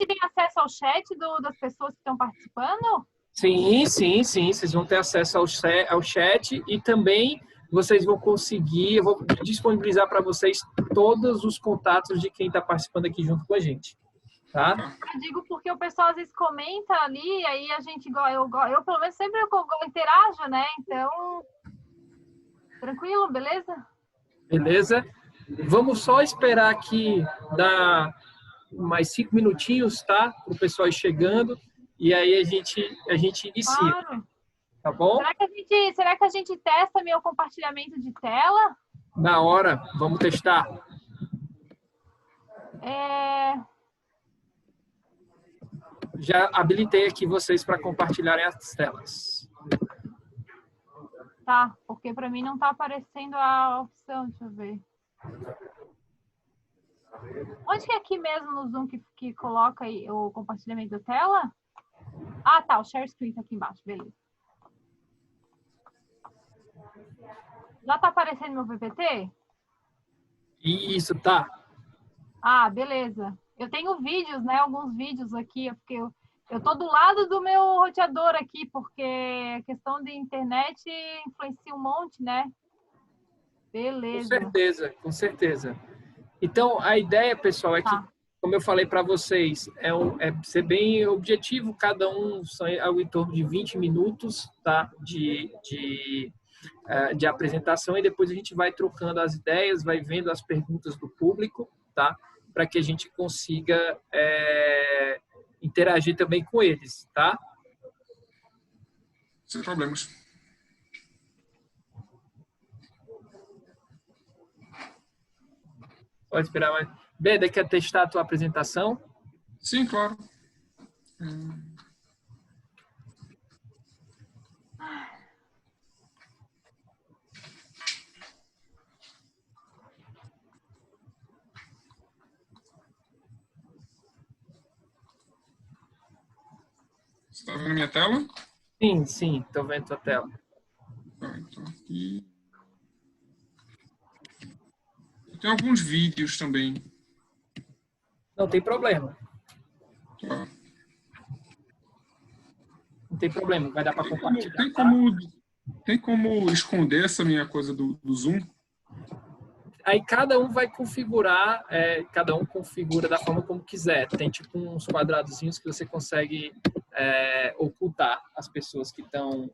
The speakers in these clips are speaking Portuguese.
tem acesso ao chat das pessoas que estão participando? Sim, sim, sim. Vocês vão ter acesso ao chat e também vocês vão conseguir, eu vou disponibilizar para vocês todos os contatos de quem está participando aqui junto com a gente. Tá? Eu digo porque o pessoal às vezes comenta ali, aí a gente, eu pelo menos sempre eu interajo, né? Então, tranquilo, beleza? Beleza? Vamos só esperar aqui dar mais 5 minutinhos, tá? Para o pessoal ir chegando e aí a gente inicia. Claro. Tá bom? Será que a gente testa meu compartilhamento de tela? Na hora, vamos testar. Já habilitei aqui vocês para compartilharem as telas. Tá, porque para mim não está aparecendo a opção, deixa eu ver. Onde que é aqui mesmo no Zoom que coloca aí o compartilhamento da tela? Ah, tá, o share screen tá aqui embaixo, beleza. Já tá aparecendo meu PPT? Isso, tá. Ah, beleza. Eu tenho vídeos, né? Alguns vídeos aqui, porque eu tô do lado do meu roteador aqui, porque a questão de internet influencia um monte, né? Beleza. Com certeza, com certeza. Então, a ideia, pessoal, é que, como eu falei para vocês, é ser bem objetivo, cada um são em torno de 20 minutos, tá? De apresentação, e depois a gente vai trocando as ideias, vai vendo as perguntas do público, tá? Para que a gente consiga interagir também com eles, tá? Sem problemas. Pode esperar mais. Beda, quer testar a tua apresentação? Sim, claro. Você está vendo minha tela? Sim, sim, estou vendo a tua tela. Então, aqui. Tem alguns vídeos também. Não tem problema. Tá. Não tem problema, vai dar para compartilhar. Tem como esconder essa minha coisa do Zoom? Aí cada um vai configurar, cada um configura da forma como quiser. Tem tipo uns quadradozinhos que você consegue ocultar as pessoas que estão,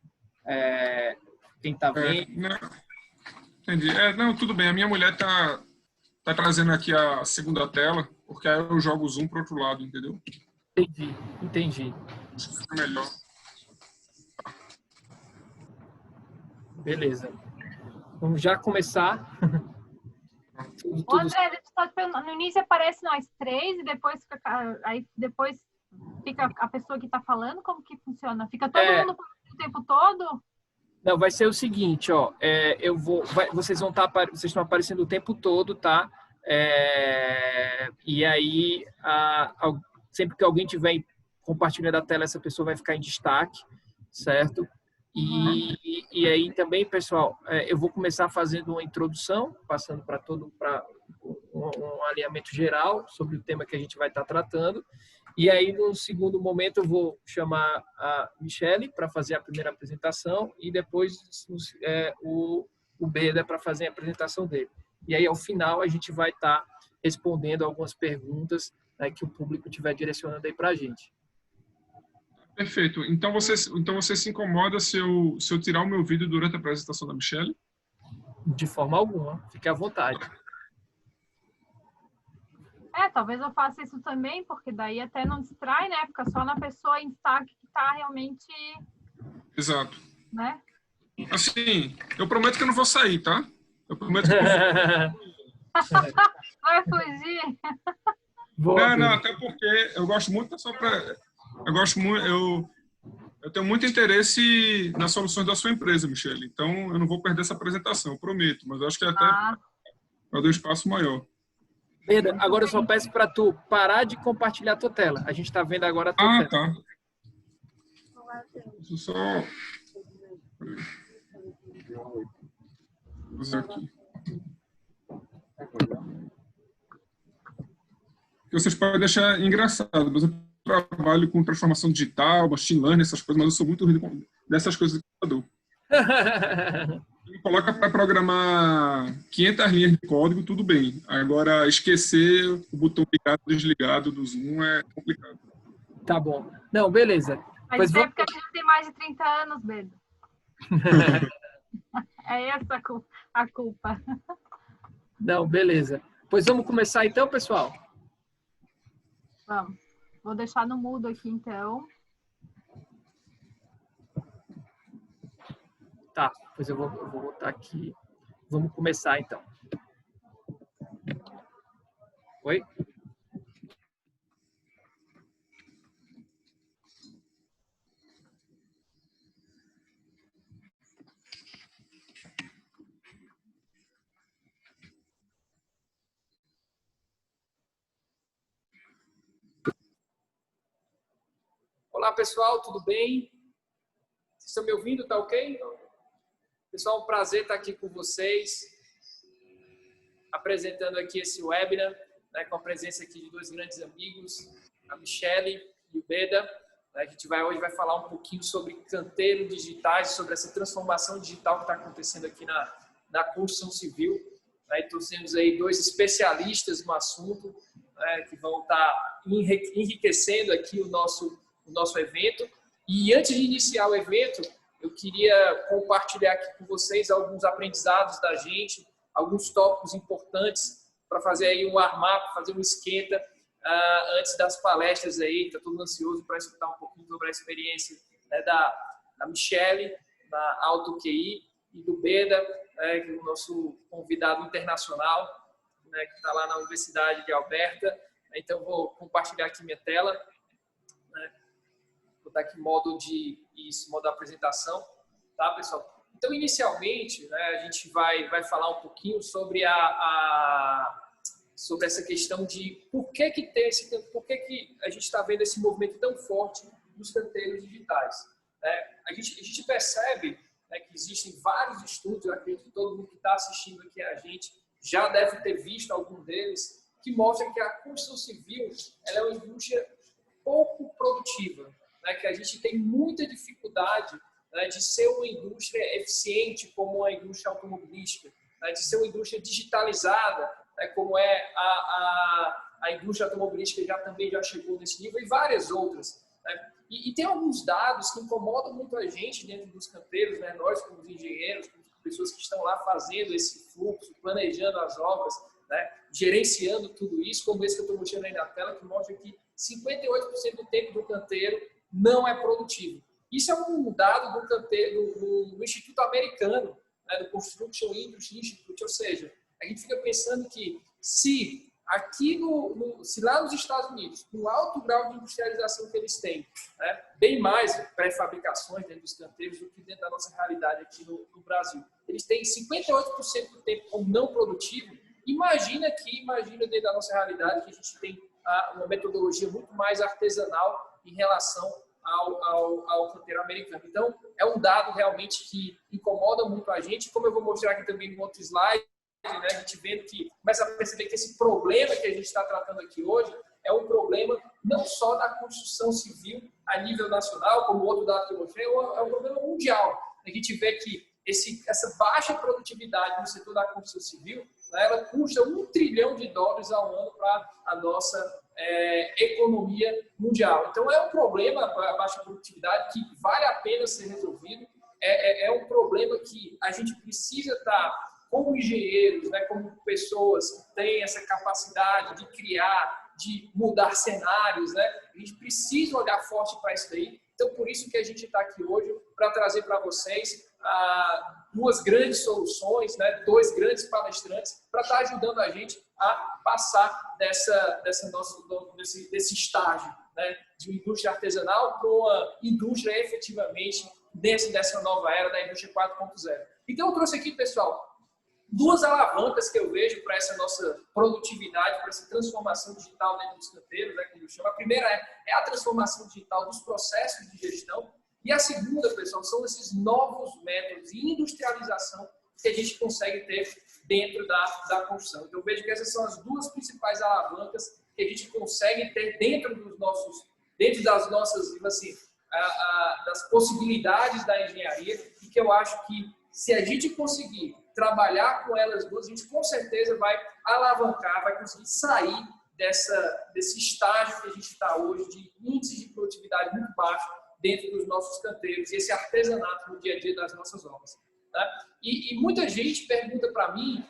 quem está vendo. Não, entendi. Não, tudo bem. A minha mulher tá trazendo aqui a segunda tela, porque aí eu jogo o Zoom para o outro lado, entendeu? Entendi. Acho que fica melhor. Beleza. Vamos já começar. Ô, André, deixa eu só te perguntar. No início aparece nós três e depois fica a pessoa que está falando? Como que funciona? Fica todo mundo falando o tempo todo? Não, vai ser o seguinte, ó. Vocês estão aparecendo o tempo todo, tá? E aí, sempre que alguém tiver compartilhando a tela, essa pessoa vai ficar em destaque, certo? E aí também, pessoal, eu vou começar fazendo uma introdução, passando para um alinhamento geral sobre o tema que a gente vai estar tratando. E aí, no segundo momento, eu vou chamar a Michele para fazer a primeira apresentação e depois o Beda para fazer a apresentação dele. E aí, ao final, a gente vai estar respondendo algumas perguntas, né, que o público estiver direcionando aí para a gente. Perfeito. Então você se incomoda se eu tirar o meu vídeo durante a apresentação da Michele? De forma alguma. Fique à vontade. Talvez eu faça isso também, porque daí até não distrai, né? Fica só na pessoa em destaque que está realmente... Exato. Né? Assim, eu prometo que eu não vou sair, tá? Eu prometo que eu não vou... Vai fugir? Não, até porque eu gosto muito da sua... Eu tenho muito interesse nas soluções da sua empresa, Michele. Então, eu não vou perder essa apresentação, eu prometo. Mas eu acho que até eu dou espaço maior. Beda, agora eu só peço para tu parar de compartilhar a tua tela. A gente está vendo agora a tua tela. Tá. Deixa eu só... Vou fazer aqui. que vocês podem deixar engraçado, mas eu trabalho com transformação digital, machine learning, essas coisas, mas eu sou muito ruim dessas coisas do computador. Me coloca para programar 500 linhas de código, tudo bem. Agora, esquecer o botão ligado e desligado do Zoom é complicado. Tá bom. Não, beleza. Mas é porque a gente tem mais de 30 anos, Bedo. É essa a culpa. Não, beleza. Pois vamos começar então, pessoal? Vamos. Vou deixar no mudo aqui, então. Tá, pois eu vou botar aqui. Vamos começar então. Oi? Olá, pessoal, tudo bem? Vocês estão me ouvindo? Tá ok? Pessoal, um prazer estar aqui com vocês, apresentando aqui esse webinar, né, com a presença aqui de dois grandes amigos, a Michele e o Beda. A gente hoje vai falar um pouquinho sobre canteiros digitais, sobre essa transformação digital que está acontecendo aqui na construção civil. Trouxemos aí dois especialistas no assunto, né, que vão estar enriquecendo aqui o nosso evento. E antes de iniciar o evento, eu queria compartilhar aqui com vocês alguns aprendizados da gente, alguns tópicos importantes para fazer aí um warm-up, fazer um esquenta antes das palestras aí. Estou todo ansioso para escutar um pouquinho sobre a experiência, né, da Michele, na Alto QI, e do Beda, né, que é o nosso convidado internacional, né, que está lá na Universidade de Alberta. Então, vou compartilhar aqui minha tela, né. Vou dar aqui modo da apresentação, tá, pessoal? Então, inicialmente, né, a gente vai falar um pouquinho sobre sobre essa questão de por que a gente está vendo esse movimento tão forte dos canteiros digitais. Né? A gente percebe, né, que existem vários estudos, eu acredito que todo mundo que está assistindo aqui a gente já deve ter visto algum deles, que mostram que a construção civil ela é uma indústria pouco produtiva, né, que a gente tem muita dificuldade, né, de ser uma indústria eficiente como a indústria automobilística, né, de ser uma indústria digitalizada, né, como é a indústria automobilística também já chegou nesse nível, e várias outras. Né? E tem alguns dados que incomodam muito a gente dentro dos canteiros, né, nós como engenheiros, como pessoas que estão lá fazendo esse fluxo, planejando as obras, né, gerenciando tudo isso, como esse que eu estou mostrando aí na tela, que mostra que 58% do tempo do canteiro não é produtivo. Isso é um dado do canteiro do Instituto Americano, né, do Construction Industry Institute, ou seja, a gente fica pensando que se aqui se lá nos Estados Unidos, no alto grau de industrialização que eles têm, né, bem mais pré-fabricações dentro dos canteiros do que dentro da nossa realidade aqui no Brasil, eles têm 58% do tempo como não produtivo. Imagina dentro da nossa realidade que a gente tem uma metodologia muito mais artesanal em relação ao canteiro americano. Então, é um dado realmente que incomoda muito a gente, como eu vou mostrar aqui também no outro slide, né, a gente vendo que começa a perceber que esse problema que a gente está tratando aqui hoje é um problema não só da construção civil a nível nacional, como o outro dado que eu mostrei, é um problema mundial. A gente vê que essa baixa produtividade no setor da construção civil, né, ela custa $1 trilhão ao ano para a nossa economia mundial. Então, é um problema, a baixa produtividade, que vale a pena ser resolvido. É um problema que a gente precisa estar, como engenheiros, né, como pessoas que têm essa capacidade de criar, de mudar cenários, né, a gente precisa olhar forte para isso daí. Então, por isso que a gente está aqui hoje, para trazer para vocês duas grandes soluções, né, dois grandes palestrantes, para estar ajudando a gente a passar desse estágio, né, de uma indústria artesanal para uma indústria efetivamente dentro dessa nova era da indústria 4.0. Então, eu trouxe aqui, pessoal, duas alavancas que eu vejo para essa nossa produtividade, para essa transformação digital dentro dos canteiros, né, como eu chamo. A primeira é a transformação digital dos processos de gestão, e a segunda, pessoal, são esses novos métodos de industrialização que a gente consegue ter dentro da construção. Então, eu vejo que essas são as duas principais alavancas que a gente consegue ter dentro das nossas, assim, das possibilidades da engenharia, e que eu acho que se a gente conseguir trabalhar com elas duas, a gente com certeza vai alavancar, vai conseguir sair desse estágio que a gente está hoje, de índice de produtividade muito baixo dentro dos nossos canteiros e esse artesanato no dia a dia das nossas obras. Né? E muita gente pergunta para mim,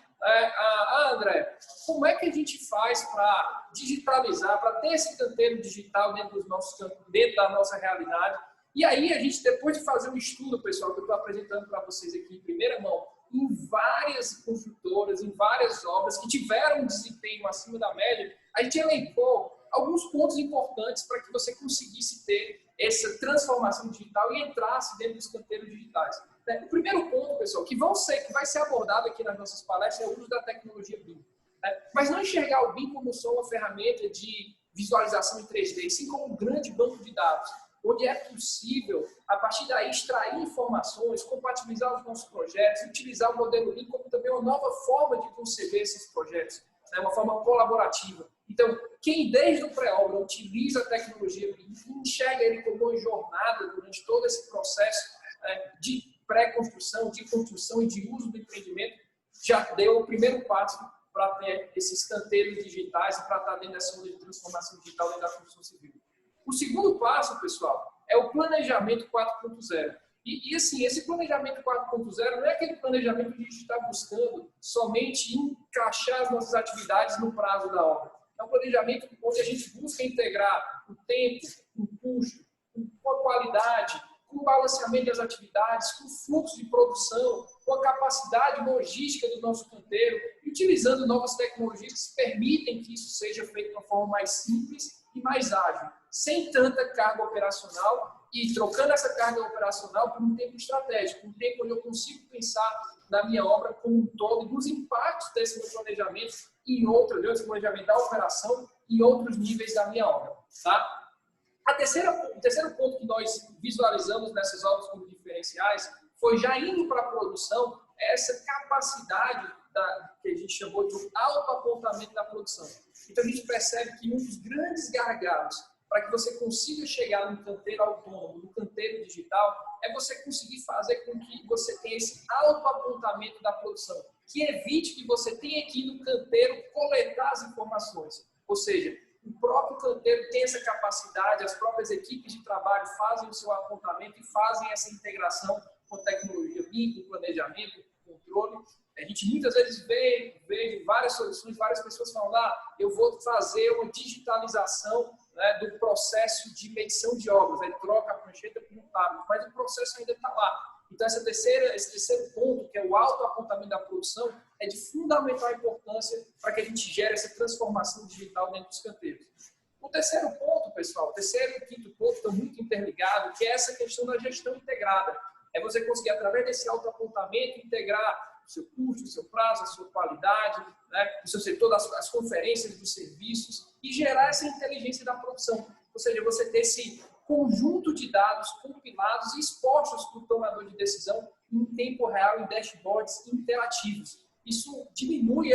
André, como é que a gente faz para digitalizar, para ter esse canteiro digital dentro dos nossos campos, dentro da nossa realidade? E aí a gente, depois de fazer um estudo, pessoal, que eu estou apresentando para vocês aqui em primeira mão, em várias construtoras, em várias obras que tiveram um desempenho acima da média, a gente elencou alguns pontos importantes para que você conseguisse ter essa transformação digital e entrasse dentro dos canteiros digitais. O primeiro ponto, pessoal, que vai ser abordado aqui nas nossas palestras é o uso da tecnologia BIM. Mas não enxergar o BIM como só uma ferramenta de visualização em 3D, sim como um grande banco de dados, onde é possível, a partir daí, extrair informações, compatibilizar os nossos projetos, utilizar o modelo BIM como também uma nova forma de conceber esses projetos, uma forma colaborativa. Então, quem desde o pré-obra utiliza a tecnologia BIM, enxerga ele como uma jornada durante todo esse processo de pré-construção, de construção e de uso do empreendimento, já deu o primeiro passo para ter esses canteiros digitais e para estar dentro dessa onda de transformação digital dentro da construção civil. O segundo passo, pessoal, é o planejamento 4.0. E assim, esse planejamento 4.0 não é aquele planejamento que a gente está buscando somente encaixar as nossas atividades no prazo da obra. É um planejamento onde a gente busca integrar o tempo, o custo, com a qualidade, com o balanceamento das atividades, com o fluxo de produção, com a capacidade logística do nosso canteiro, e utilizando novas tecnologias que permitem que isso seja feito de uma forma mais simples e mais ágil, sem tanta carga operacional e trocando essa carga operacional por um tempo estratégico, um tempo onde eu consigo pensar na minha obra como um todo e dos impactos desse meu planejamento em desse planejamento da operação em outros níveis da minha obra. Tá? O terceiro ponto que nós visualizamos nessas obras como diferenciais foi, já indo para a produção, essa capacidade que a gente chamou de autoapontamento da produção. Então, a gente percebe que um dos grandes gargalos para que você consiga chegar no canteiro autônomo, no canteiro digital, é você conseguir fazer com que você tenha esse autoapontamento da produção, que evite que você tenha que ir no canteiro coletar as informações. Ou seja, o próprio canteiro tem essa capacidade, as próprias equipes de trabalho fazem o seu apontamento e fazem essa integração com tecnologia BIM, com planejamento, com controle. A gente muitas vezes vê várias soluções, várias pessoas falando, eu vou fazer uma digitalização, né, do processo de medição de obras, aí troca a prancheta por um tablet, mas o processo ainda está lá. Então, esse terceiro ponto, que é o autoapontamento da produção, é de fundamental importância para que a gente gere essa transformação digital dentro dos canteiros. O terceiro ponto, pessoal, o terceiro e quinto ponto estão muito interligados, que é essa questão da gestão integrada. É você conseguir, através desse autoapontamento, integrar o seu custo, o seu prazo, a sua qualidade, né, o seu setor, as conferências dos serviços e gerar essa inteligência da produção. Ou seja, você ter esse conjunto de dados compilados e expostos para o tomador de decisão em tempo real, em dashboards interativos. Isso diminui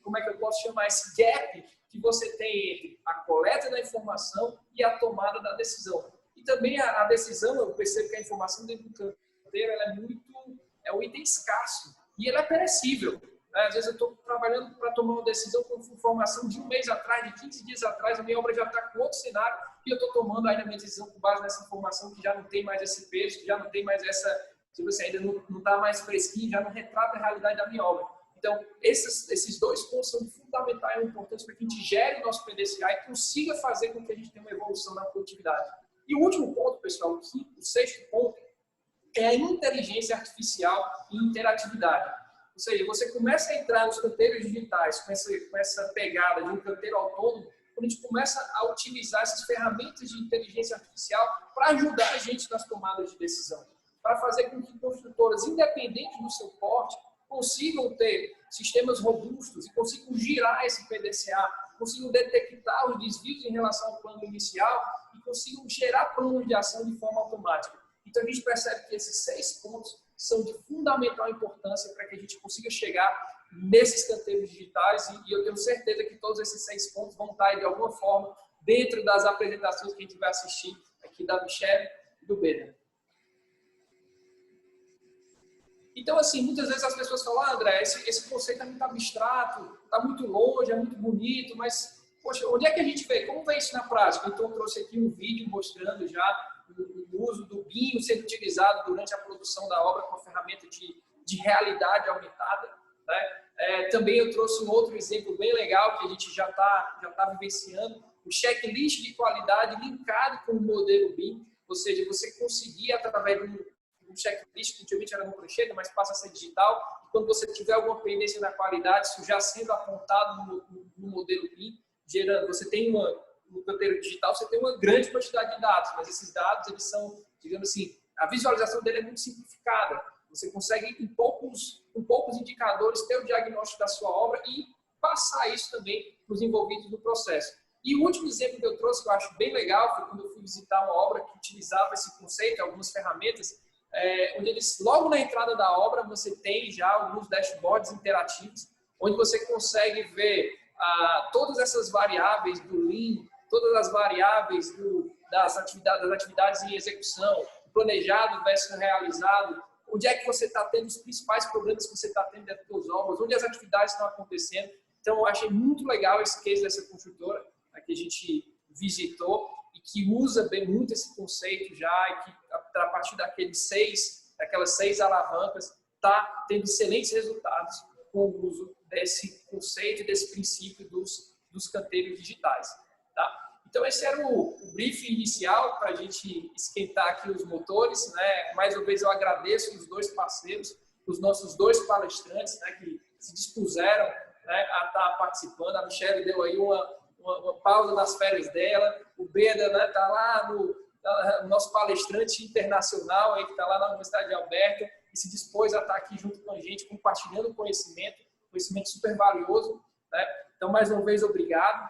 como é que eu posso chamar, esse gap que você tem entre a coleta da informação e a tomada da decisão. E também a decisão, eu percebo que a informação dentro do canteiro ela é um item escasso e ela é perecível. Às vezes eu estou trabalhando para tomar uma decisão com informação de um mês atrás, de 15 dias atrás, a minha obra já está com outro cenário e eu estou tomando ainda a minha decisão com base nessa informação que já não tem mais esse peso, que já não tem mais se você ainda não está mais fresquinho, já não retrata a realidade da minha obra. Então, esses dois pontos são fundamentais e importantes para que a gente gere o nosso PDCA e consiga fazer com que a gente tenha uma evolução na produtividade. E o último ponto, pessoal, o sexto ponto, é a inteligência artificial e interatividade. Ou seja, você começa a entrar nos canteiros digitais com essa pegada de um canteiro autônomo, quando a gente começa a utilizar essas ferramentas de inteligência artificial para ajudar a gente nas tomadas de decisão, para fazer com que construtoras, independentes do seu porte, consigam ter sistemas robustos e consigam girar esse PDCA, consigam detectar os desvios em relação ao plano inicial e consigam gerar planos de ação de forma automática. Então, a gente percebe que esses 6 pontos são de fundamental importância para que a gente consiga chegar nesses canteiros digitais e eu tenho certeza que todos esses 6 pontos vão estar de alguma forma dentro das apresentações que a gente vai assistir aqui da Michelle e do Beda. Então, assim, muitas vezes as pessoas falam, André, esse conceito é muito abstrato, está muito longe, é muito bonito, mas, poxa, onde é que a gente vê? Como vê isso na prática? Então, eu trouxe aqui um vídeo mostrando já o uso do BIM sendo utilizado durante a produção da obra com a ferramenta de realidade aumentada, né? Também eu trouxe um outro exemplo bem legal que a gente já tá vivenciando, o checklist de qualidade linkado com o modelo BIM, ou seja, você conseguir, através de um checklist, que antigamente era no prancheta, mas passa a ser digital, e quando você tiver alguma pendência na qualidade, isso já sendo apontado no modelo BIM, gerando, você tem no canteiro digital, você tem uma grande quantidade de dados, mas esses dados, eles são, digamos assim, a visualização dele é muito simplificada. Você consegue, com poucos indicadores, ter o diagnóstico da sua obra e passar isso também para os envolvidos no processo. E o último exemplo que eu trouxe, que eu acho bem legal, foi quando eu fui visitar uma obra que utilizava esse conceito, algumas ferramentas, onde eles, logo na entrada da obra, você tem já alguns dashboards interativos, onde você consegue ver todas essas variáveis do Lean, todas as variáveis das atividades em execução, planejado versus realizado, onde é que você está tendo os principais problemas que você está tendo dentro das suas obras, onde as atividades estão acontecendo. Então, eu achei muito legal esse case dessa construtora que a gente visitou e que usa bem muito esse conceito já, e que a partir daquelas 6 alavancas, está tendo excelentes resultados com o uso desse conceito e desse princípio dos canteiros digitais. Tá? Então, esse era o briefing inicial para a gente esquentar aqui os motores, né? Mais uma vez, eu agradeço os 2 parceiros, os nossos 2 palestrantes, né, que se dispuseram, né, a estar participando. A Michelle deu aí uma pausa nas férias dela, o Beda, né, tá lá no nosso palestrante internacional, aí, que está lá na Universidade de Alberta, e se dispôs a estar aqui junto com a gente, compartilhando conhecimento super valioso, né? Então, mais uma vez, obrigado.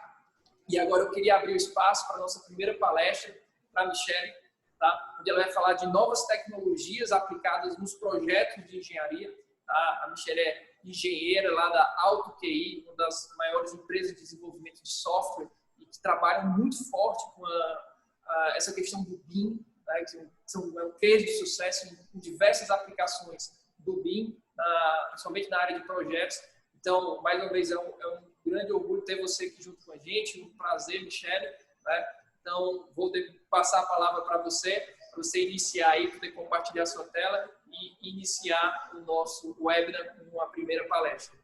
E agora eu queria abrir o espaço para a nossa primeira palestra, para a Michelle, tá? Onde ela vai falar de novas tecnologias aplicadas nos projetos de engenharia. Tá? A Michelle é engenheira lá da AutoQI, uma das maiores empresas de desenvolvimento de software, e que trabalham muito forte com essa questão do BIM, tá? É um case de sucesso em diversas aplicações do BIM, principalmente na área de projetos. Então, mais uma vez, é um grande orgulho ter você aqui junto com a gente, um prazer, Michelle, né? Então, vou passar a palavra para você iniciar aí, poder compartilhar a sua tela e iniciar o nosso webinar com a primeira palestra.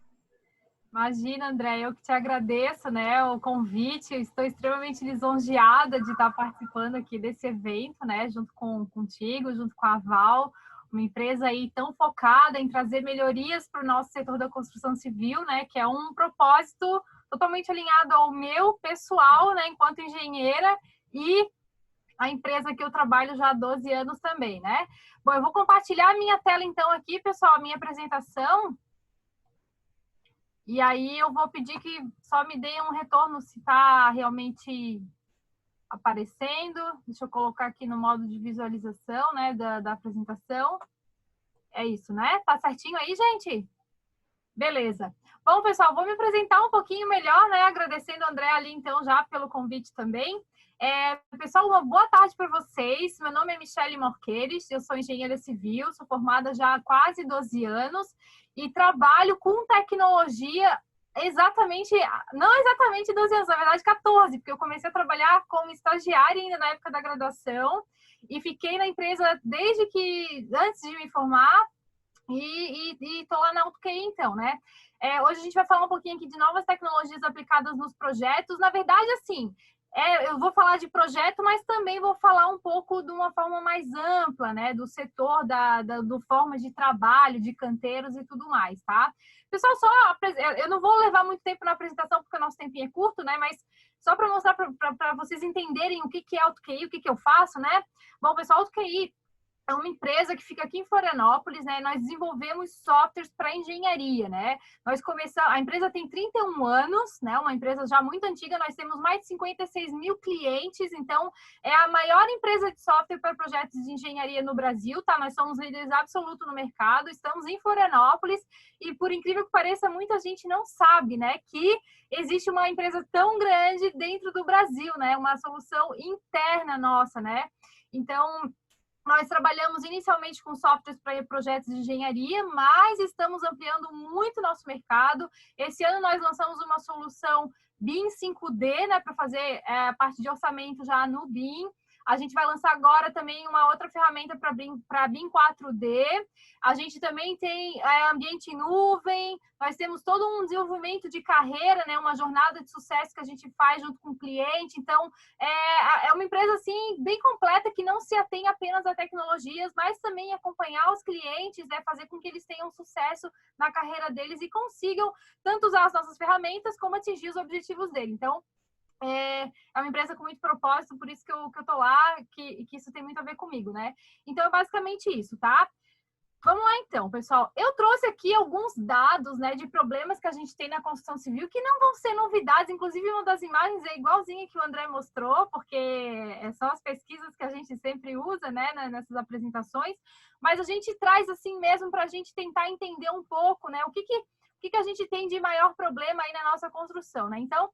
Imagina, André, eu que te agradeço, né, o convite. Eu estou extremamente lisonjeada de estar participando aqui desse evento, né, junto contigo, junto com a Val, uma empresa aí tão focada em trazer melhorias para o nosso setor da construção civil, né, que é um propósito totalmente alinhado ao meu pessoal, né, enquanto engenheira, e a empresa que eu trabalho já há 12 anos também, né. Bom, eu vou compartilhar a minha tela então aqui, pessoal, a minha apresentação. E aí eu vou pedir que só me deem um retorno se está realmente aparecendo. Deixa eu colocar aqui no modo de visualização, né, da apresentação. É isso, né? Tá certinho aí, gente? Beleza. Bom, pessoal, vou me apresentar um pouquinho melhor, né? Agradecendo o André ali, então, já pelo convite também. Pessoal, uma boa tarde para vocês. Meu nome é Michelle Morqueires, eu sou engenheira civil, sou formada já há quase 12 anos e trabalho com tecnologia não exatamente 12 anos, na verdade 14, porque eu comecei a trabalhar como estagiária ainda na época da graduação e fiquei na empresa antes de me formar e estou lá na AutoQI, então, né? Hoje a gente vai falar um pouquinho aqui de novas tecnologias aplicadas nos projetos. Na verdade, assim, eu vou falar de projeto, mas também vou falar um pouco de uma forma mais ampla, né? Do setor, do forma de trabalho, de canteiros e tudo mais, tá? Pessoal, eu não vou levar muito tempo na apresentação, porque o nosso tempinho é curto, né? Mas só para mostrar para vocês entenderem o que é AutoQI, o que eu faço, né? Bom, pessoal, AutoQI é uma empresa que fica aqui em Florianópolis, né? Nós desenvolvemos softwares para engenharia, né? A empresa tem 31 anos, né? Uma empresa já muito antiga, nós temos mais de 56 mil clientes, então é a maior empresa de software para projetos de engenharia no Brasil, tá? Nós somos líderes absolutos no mercado, estamos em Florianópolis e, por incrível que pareça, muita gente não sabe, né? Que existe uma empresa tão grande dentro do Brasil, né? Uma solução interna nossa, né? Então, nós trabalhamos inicialmente com softwares para projetos de engenharia, mas estamos ampliando muito nosso mercado. Esse ano nós lançamos uma solução BIM 5D, né, para fazer a parte de orçamento já no BIM. A gente vai lançar agora também uma outra ferramenta para BIM 4D. A gente também tem ambiente em nuvem. Nós temos todo um desenvolvimento de carreira, né? Uma jornada de sucesso que a gente faz junto com o cliente. Então, é uma empresa assim, bem completa, que não se atém apenas a tecnologias, mas também acompanhar os clientes, né? Fazer com que eles tenham sucesso na carreira deles e consigam tanto usar as nossas ferramentas como atingir os objetivos dele. Então, é uma empresa com muito propósito, por isso que eu tô lá, que isso tem muito a ver comigo, né? Então, é basicamente isso, tá? Vamos lá, então, pessoal. Eu trouxe aqui alguns dados, né, de problemas que a gente tem na construção civil, que não vão ser novidades. Inclusive, uma das imagens é igualzinha que o André mostrou, porque são as pesquisas que a gente sempre usa, né, nessas apresentações. Mas a gente traz assim mesmo para a gente tentar entender um pouco, né, o que a gente tem de maior problema aí na nossa construção, né? Então,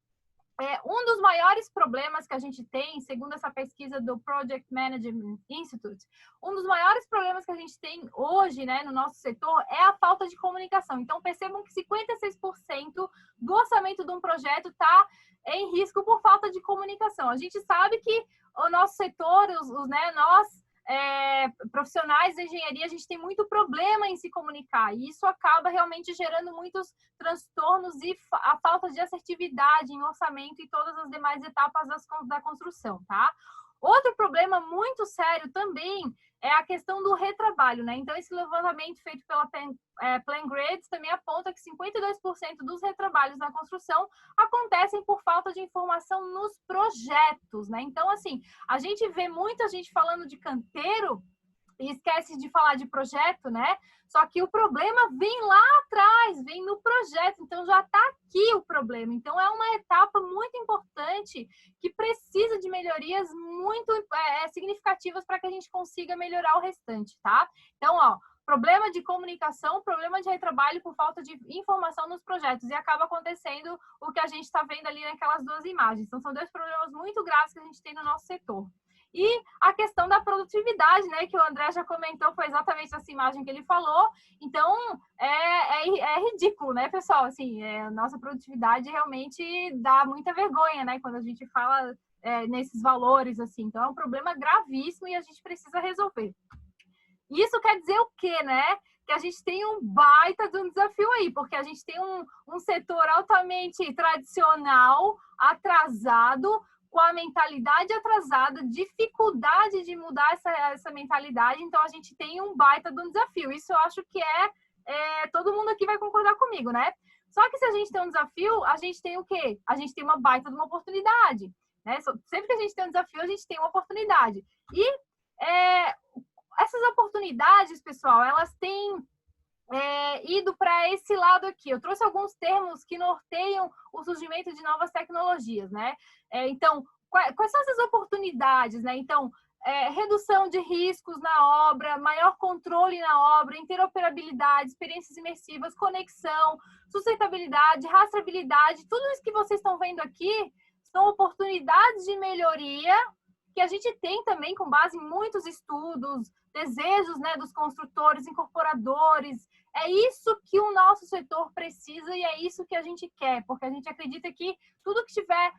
um dos maiores problemas que a gente tem, segundo essa pesquisa do Project Management Institute, um dos maiores problemas que a gente tem hoje, né, no nosso setor é a falta de comunicação. Então, percebam que 56% do orçamento de um projeto está em risco por falta de comunicação. A gente sabe que o nosso setor, nós, profissionais da engenharia, a gente tem muito problema em se comunicar, e isso acaba realmente gerando muitos transtornos e a falta de assertividade em orçamento e todas as demais etapas da construção, tá? Outro problema muito sério também é a questão do retrabalho, né? Então, esse levantamento feito pela PlanGrid também aponta que 52% dos retrabalhos na construção acontecem por falta de informação nos projetos, né? Então, assim, a gente vê muita gente falando de canteiro e esquece de falar de projeto, né? Só que o problema vem lá atrás, vem no projeto, então já está aqui o problema. Então, é uma etapa muito importante que precisa de melhorias muito significativas para que a gente consiga melhorar o restante, tá? Então, ó, problema de comunicação, problema de retrabalho por falta de informação nos projetos, e acaba acontecendo o que a gente está vendo ali naquelas duas imagens. Então, são dois problemas muito graves que a gente tem no nosso setor. E a questão da produtividade, né, que o André já comentou, foi exatamente essa imagem que ele falou. Então, é ridículo, né, pessoal? Assim, nossa produtividade realmente dá muita vergonha, né, quando a gente fala nesses valores, assim. Então, é um problema gravíssimo e a gente precisa resolver. Isso quer dizer o quê, né? Que a gente tem um baita de um desafio aí, porque a gente tem um setor altamente tradicional, atrasado, com a mentalidade atrasada, dificuldade de mudar essa mentalidade. Então, a gente tem um baita de um desafio. Isso eu acho que todo mundo aqui vai concordar comigo, né? Só que se a gente tem um desafio, a gente tem o quê? A gente tem uma baita de uma oportunidade, né? Sempre que a gente tem um desafio, a gente tem uma oportunidade. E essas oportunidades, pessoal, elas têm ido para esse lado aqui. Eu trouxe alguns termos que norteiam o surgimento de novas tecnologias, né? Então, quais são essas oportunidades, né? Então, redução de riscos na obra, maior controle na obra, interoperabilidade, experiências imersivas, conexão, sustentabilidade, rastreabilidade, tudo isso que vocês estão vendo aqui são oportunidades de melhoria que a gente tem também com base em muitos estudos, desejos, né, dos construtores, incorporadores. É isso que o nosso setor precisa e é isso que a gente quer, porque a gente acredita que tudo que tiver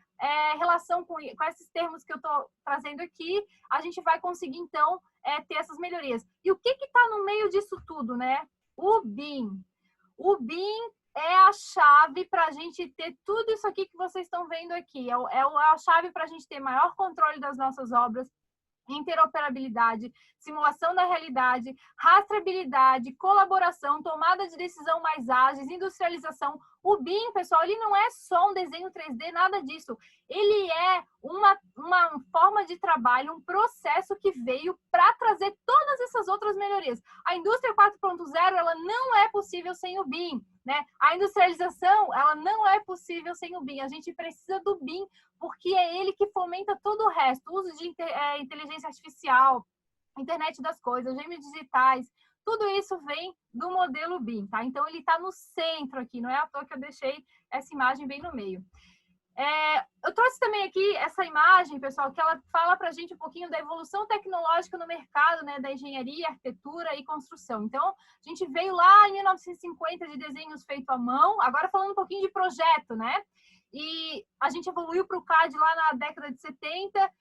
relação com esses termos que eu estou trazendo aqui, a gente vai conseguir, então, ter essas melhorias. E o que está no meio disso tudo, né? O BIM. O BIM é a chave para a gente ter tudo isso aqui que vocês estão vendo aqui. É a chave para a gente ter maior controle das nossas obras, interoperabilidade, simulação da realidade, rastreabilidade, colaboração, tomada de decisão mais ágeis, industrialização. O BIM, pessoal, ele não é só um desenho 3D, nada disso. Ele é uma forma de trabalho, um processo que veio para trazer todas essas outras melhorias. A indústria 4.0, ela não é possível sem o BIM, né? A industrialização, ela não é possível sem o BIM. A gente precisa do BIM, porque é ele que fomenta todo o resto. O uso de inteligência artificial, internet das coisas, gêmeos digitais, tudo isso vem do modelo BIM, tá? Então, ele está no centro aqui, não é à toa que eu deixei essa imagem bem no meio. Eu trouxe também aqui essa imagem, pessoal, que ela fala para a gente um pouquinho da evolução tecnológica no mercado, né, da engenharia, arquitetura e construção. Então, a gente veio lá em 1950 de desenhos feitos à mão, agora falando um pouquinho de projeto, né? E a gente evoluiu para o CAD lá na década de 70,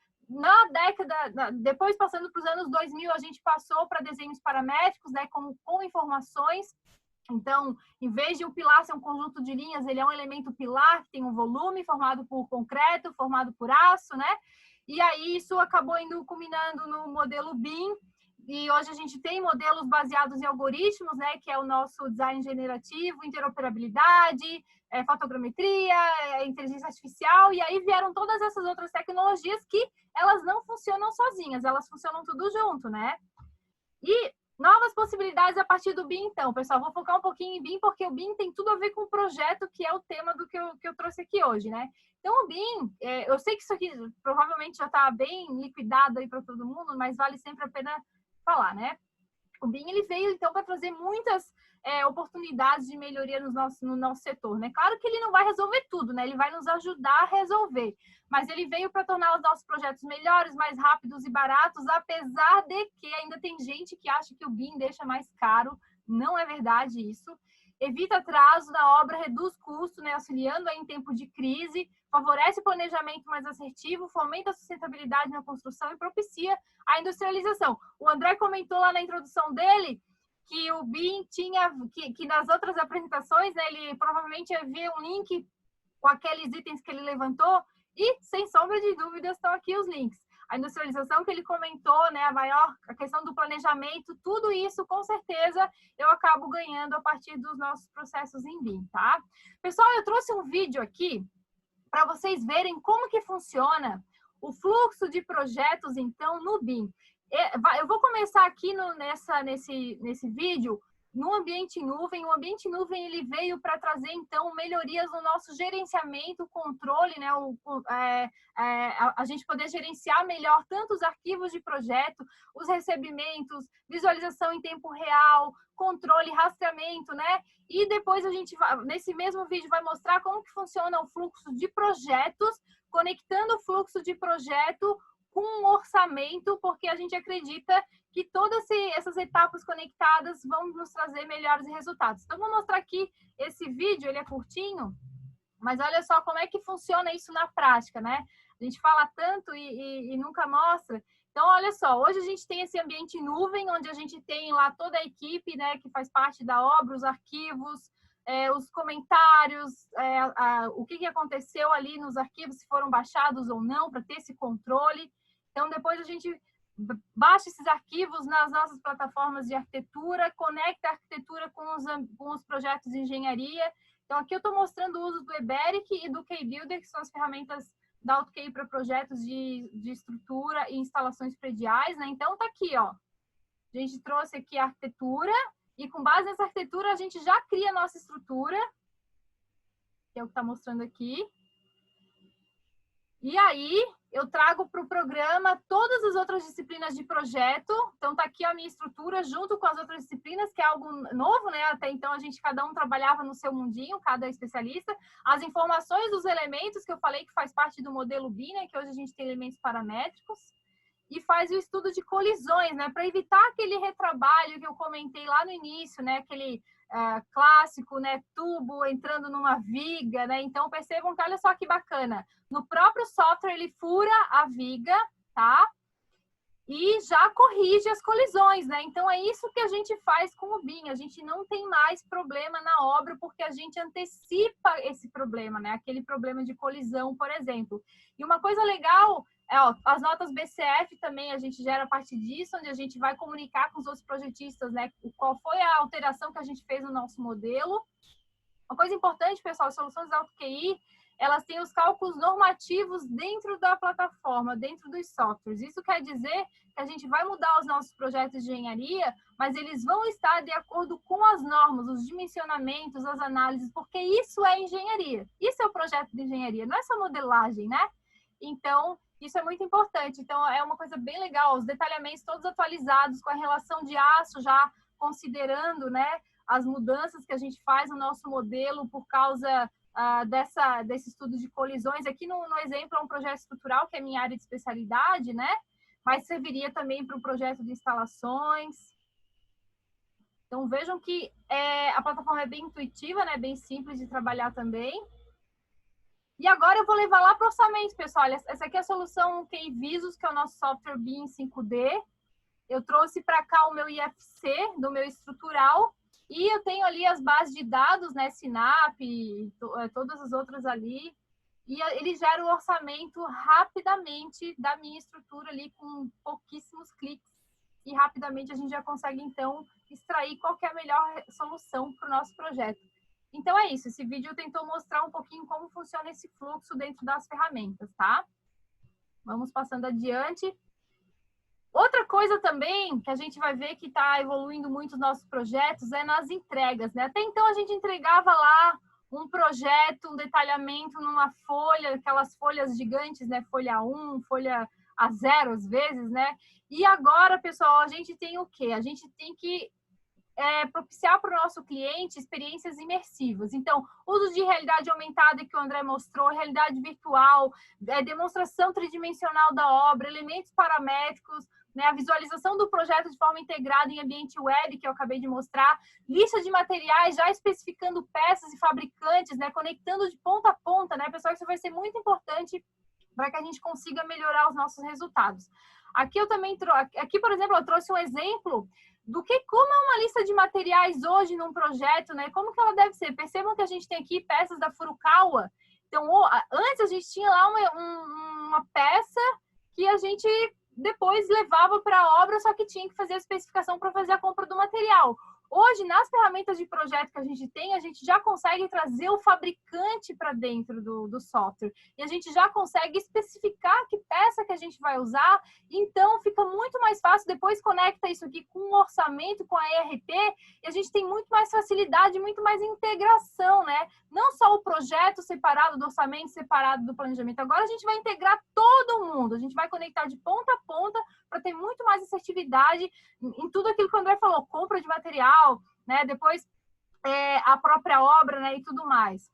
depois passando para os anos 2000, a gente passou para desenhos paramétricos, né, com informações. Então, em vez de um pilar ser um conjunto de linhas, ele é um elemento pilar que tem um volume formado por concreto, formado por aço, né? E aí isso acabou culminando no modelo BIM, e hoje a gente tem modelos baseados em algoritmos, né, que é o nosso design generativo, interoperabilidade, fotogrametria, inteligência artificial, e aí vieram todas essas outras tecnologias que elas não funcionam sozinhas, elas funcionam tudo junto, né? E novas possibilidades a partir do BIM, então, pessoal. Vou focar um pouquinho em BIM, porque o BIM tem tudo a ver com o projeto, que é o tema do que eu trouxe aqui hoje, né? Então, o BIM, eu sei que isso aqui provavelmente já está bem liquidado aí para todo mundo, mas vale sempre a pena falar, né? O BIM, ele veio, então, para trazer muitas oportunidades de melhoria no nosso setor, né? Claro que ele não vai resolver tudo, né? Ele vai nos ajudar a resolver, mas ele veio para tornar os nossos projetos melhores, mais rápidos e baratos, apesar de que ainda tem gente que acha que o BIM deixa mais caro. Não é verdade isso. Evita atraso na obra, reduz custo, né? Auxiliando aí em tempo de crise, favorece o planejamento mais assertivo, fomenta a sustentabilidade na construção e propicia a industrialização. O André comentou lá na introdução dele que o BIM tinha, que nas outras apresentações, né, ele provavelmente havia um link com aqueles itens que ele levantou, e, sem sombra de dúvidas, estão aqui os links. A industrialização que ele comentou, né, a questão do planejamento, tudo isso, com certeza, eu acabo ganhando a partir dos nossos processos em BIM, tá? Pessoal, eu trouxe um vídeo aqui para vocês verem como que funciona o fluxo de projetos, então, no BIM. Eu vou começar aqui nesse vídeo no ambiente em nuvem. O ambiente em nuvem, ele veio para trazer, então, melhorias no nosso gerenciamento, controle, né? A gente poder gerenciar melhor tanto os arquivos de projeto, os recebimentos, visualização em tempo real, controle, rastreamento, né? E depois a gente, nesse mesmo vídeo, vai mostrar como que funciona o fluxo de projetos, conectando o fluxo de projeto com um orçamento, porque a gente acredita que todas essas etapas conectadas vão nos trazer melhores resultados. Então, vou mostrar aqui esse vídeo, ele é curtinho, mas olha só como é que funciona isso na prática, né? A gente fala tanto e nunca mostra. Então, olha só, hoje a gente tem esse ambiente em nuvem, onde a gente tem lá toda a equipe, né, que faz parte da obra, os arquivos, os comentários, o que aconteceu ali nos arquivos, se foram baixados ou não, para ter esse controle. Então, depois a gente baixa esses arquivos nas nossas plataformas de arquitetura, conecta a arquitetura com os projetos de engenharia. Então, aqui eu estou mostrando o uso do Eberic e do KBuilder, que são as ferramentas da AutoKey para projetos de estrutura e instalações prediais, né? Então, tá aqui, ó. A gente trouxe aqui a arquitetura e, com base nessa arquitetura, a gente já cria a nossa estrutura, que é o que está mostrando aqui. E aí, eu trago para o programa todas as outras disciplinas de projeto. Então, está aqui a minha estrutura junto com as outras disciplinas, que é algo novo, né? Até então, cada um trabalhava no seu mundinho, cada especialista. As informações dos elementos, que eu falei que faz parte do modelo BIM, né? Que hoje a gente tem elementos paramétricos. E faz o estudo de colisões, né? Para evitar aquele retrabalho que eu comentei lá no início, né? Aquele clássico, né? Tubo entrando numa viga, né? Então, percebam que olha só que bacana. No próprio software, ele fura a viga, tá? E já corrige as colisões, né? Então, é isso que a gente faz com o BIM. A gente não tem mais problema na obra, porque a gente antecipa esse problema, né? Aquele problema de colisão, por exemplo. E uma coisa legal as notas BCF também a gente gera a partir disso, onde a gente vai comunicar com os outros projetistas, né? Qual foi a alteração que a gente fez no nosso modelo. Uma coisa importante, pessoal, as soluções da AutoQI, elas têm os cálculos normativos dentro da plataforma, dentro dos softwares. Isso quer dizer que a gente vai mudar os nossos projetos de engenharia, mas eles vão estar de acordo com as normas, os dimensionamentos, as análises, porque isso é engenharia. Isso é o projeto de engenharia, não é só modelagem, né? Então, isso é muito importante. Então, é uma coisa bem legal, os detalhamentos todos atualizados, com a relação de aço já considerando, né, as mudanças que a gente faz no nosso modelo por causa desse estudo de colisões. Aqui no exemplo é um projeto estrutural, que é minha área de especialidade, né? Mas serviria também para um projeto de instalações. Então, vejam que a plataforma é bem intuitiva, né? Bem simples de trabalhar também. E agora eu vou levar lá para o orçamento, pessoal. Olha, essa aqui é a solução QI Visos, que é o nosso software BIM 5D. Eu trouxe para cá o meu IFC, do meu estrutural. E eu tenho ali as bases de dados, né, Sinap, todas as outras ali. E ele gera o orçamento rapidamente da minha estrutura ali, com pouquíssimos cliques. E rapidamente a gente já consegue, então, extrair qual que é a melhor solução para o nosso projeto. Então é isso, esse vídeo tentou mostrar um pouquinho como funciona esse fluxo dentro das ferramentas, tá? Vamos passando adiante. Outra coisa também que a gente vai ver que está evoluindo muito os nossos projetos é nas entregas, né? Até então a gente entregava lá um projeto, um detalhamento numa folha, aquelas folhas gigantes, né? Folha 1, folha A0 às vezes, né? E agora, pessoal, a gente tem o quê? A gente tem que propiciar para o nosso cliente experiências imersivas. Então, uso de realidade aumentada que o André mostrou, realidade virtual, demonstração tridimensional da obra, elementos paramétricos, né, a visualização do projeto de forma integrada em ambiente web, que eu acabei de mostrar, lista de materiais já especificando peças e fabricantes, né, conectando de ponta a ponta, né, pessoal, isso vai ser muito importante para que a gente consiga melhorar os nossos resultados. Aqui eu também aqui, por exemplo, eu trouxe um exemplo do que como é uma lista de materiais hoje num projeto, né? Como que ela deve ser? Percebam que a gente tem aqui peças da Furukawa. Então, antes a gente tinha lá uma peça que a gente depois levava para a obra, só que tinha que fazer a especificação para fazer a compra do material. Hoje, nas ferramentas de projeto que a gente já consegue trazer o fabricante para dentro do software. E a gente já consegue especificar que peça que a gente vai usar. Então, fica muito mais fácil. Depois, conecta isso aqui com o orçamento, com a ERP. E a gente tem muito mais facilidade, muito mais integração, né? Não só o projeto separado do orçamento, separado do planejamento. Agora, a gente vai integrar todo mundo. A gente vai conectar de ponta a ponta para ter muito mais assertividade em tudo aquilo que o André falou. Compra de material, né? Depois a própria obra, né? E tudo mais.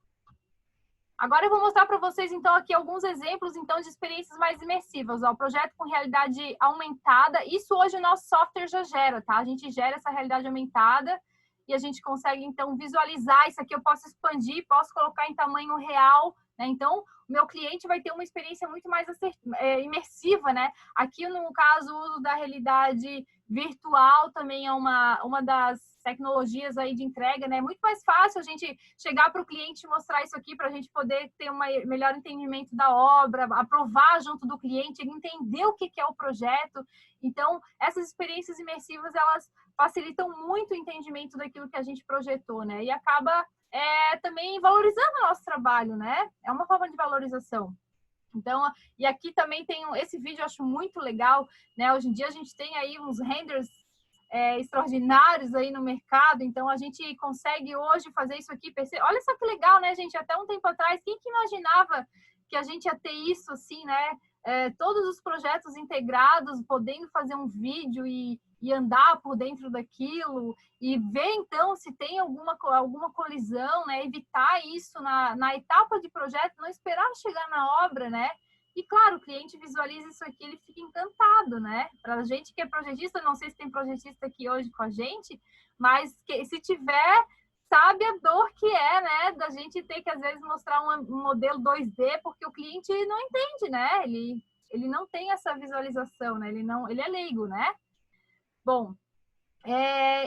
Agora eu vou mostrar para vocês, então, aqui alguns exemplos, então, de experiências mais imersivas. Ó, o projeto com realidade aumentada. Isso hoje o nosso software já gera, tá? A gente gera essa realidade aumentada e a gente consegue, então, visualizar. Isso aqui eu posso expandir, posso colocar em tamanho real, né? Então, o meu cliente vai ter uma experiência muito mais imersiva, né? Aqui, no caso, o uso da realidade virtual também é uma das tecnologias aí de entrega, né? É muito mais fácil a gente chegar para o cliente e mostrar isso aqui para a gente poder ter um melhor entendimento da obra, aprovar junto do cliente, ele entender o que é o projeto. Então, essas experiências imersivas, elas facilitam muito o entendimento daquilo que a gente projetou, né? E acaba também valorizando o nosso trabalho, né? É uma forma de valorização. Então, e aqui também tem esse vídeo, eu acho muito legal, né? Hoje em dia a gente tem aí uns renders extraordinários aí no mercado, então a gente consegue hoje fazer isso aqui. Olha só que legal, né, gente? Até um tempo atrás, quem que imaginava que a gente ia ter isso assim, né? Todos os projetos integrados, podendo fazer um vídeo e andar por dentro daquilo e ver, então, se tem alguma colisão, né? Evitar isso na etapa de projeto, não esperar chegar na obra, né? E, claro, o cliente visualiza isso aqui, ele fica encantado, né? Para a gente que é projetista, não sei se tem projetista aqui hoje com a gente, mas se tiver, sabe a dor que é, né? Da gente ter que, às vezes, mostrar um modelo 2D, porque o cliente não entende, né? Ele não tem essa visualização, né? Ele é leigo, né? Bom,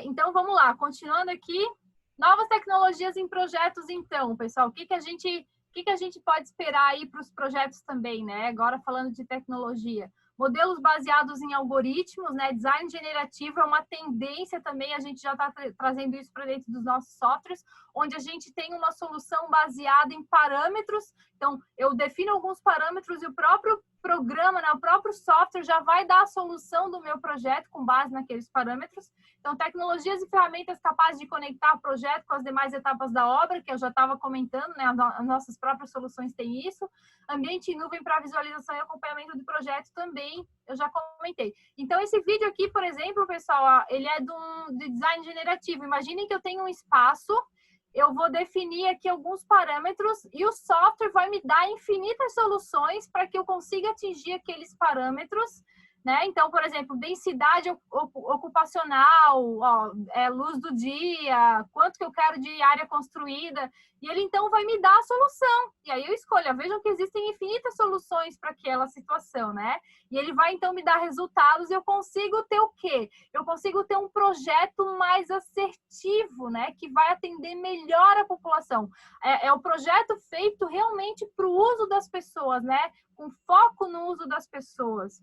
então vamos lá, continuando aqui. Novas tecnologias em projetos, então, pessoal. O que a gente pode esperar aí para os projetos também, né? Agora falando de tecnologia. Modelos baseados em algoritmos, né? Design generativo é uma tendência também, a gente já está trazendo isso para dentro dos nossos softwares, onde a gente tem uma solução baseada em parâmetros. Então, eu defino alguns parâmetros e o próprio programa, né, o próprio software já vai dar a solução do meu projeto com base naqueles parâmetros. Então, tecnologias e ferramentas capazes de conectar o projeto com as demais etapas da obra, que eu já estava comentando, né, as nossas próprias soluções têm isso. Ambiente em nuvem para visualização e acompanhamento do projeto também, eu já comentei. Então, esse vídeo aqui, por exemplo, pessoal, ele é de design generativo. Imaginem que eu tenho um espaço, eu vou definir aqui alguns parâmetros e o software vai me dar infinitas soluções para que eu consiga atingir aqueles parâmetros, né? Então, por exemplo, densidade ocupacional, ó, luz do dia, quanto que eu quero de área construída, e ele então vai me dar a solução. E aí eu escolho, vejam que existem infinitas soluções para aquela situação, né? E ele vai então me dar resultados e eu consigo ter o quê? Eu consigo ter um projeto mais assertivo, né? Que vai atender melhor a população. É o projeto feito realmente para o uso das pessoas, né? Com foco no uso das pessoas.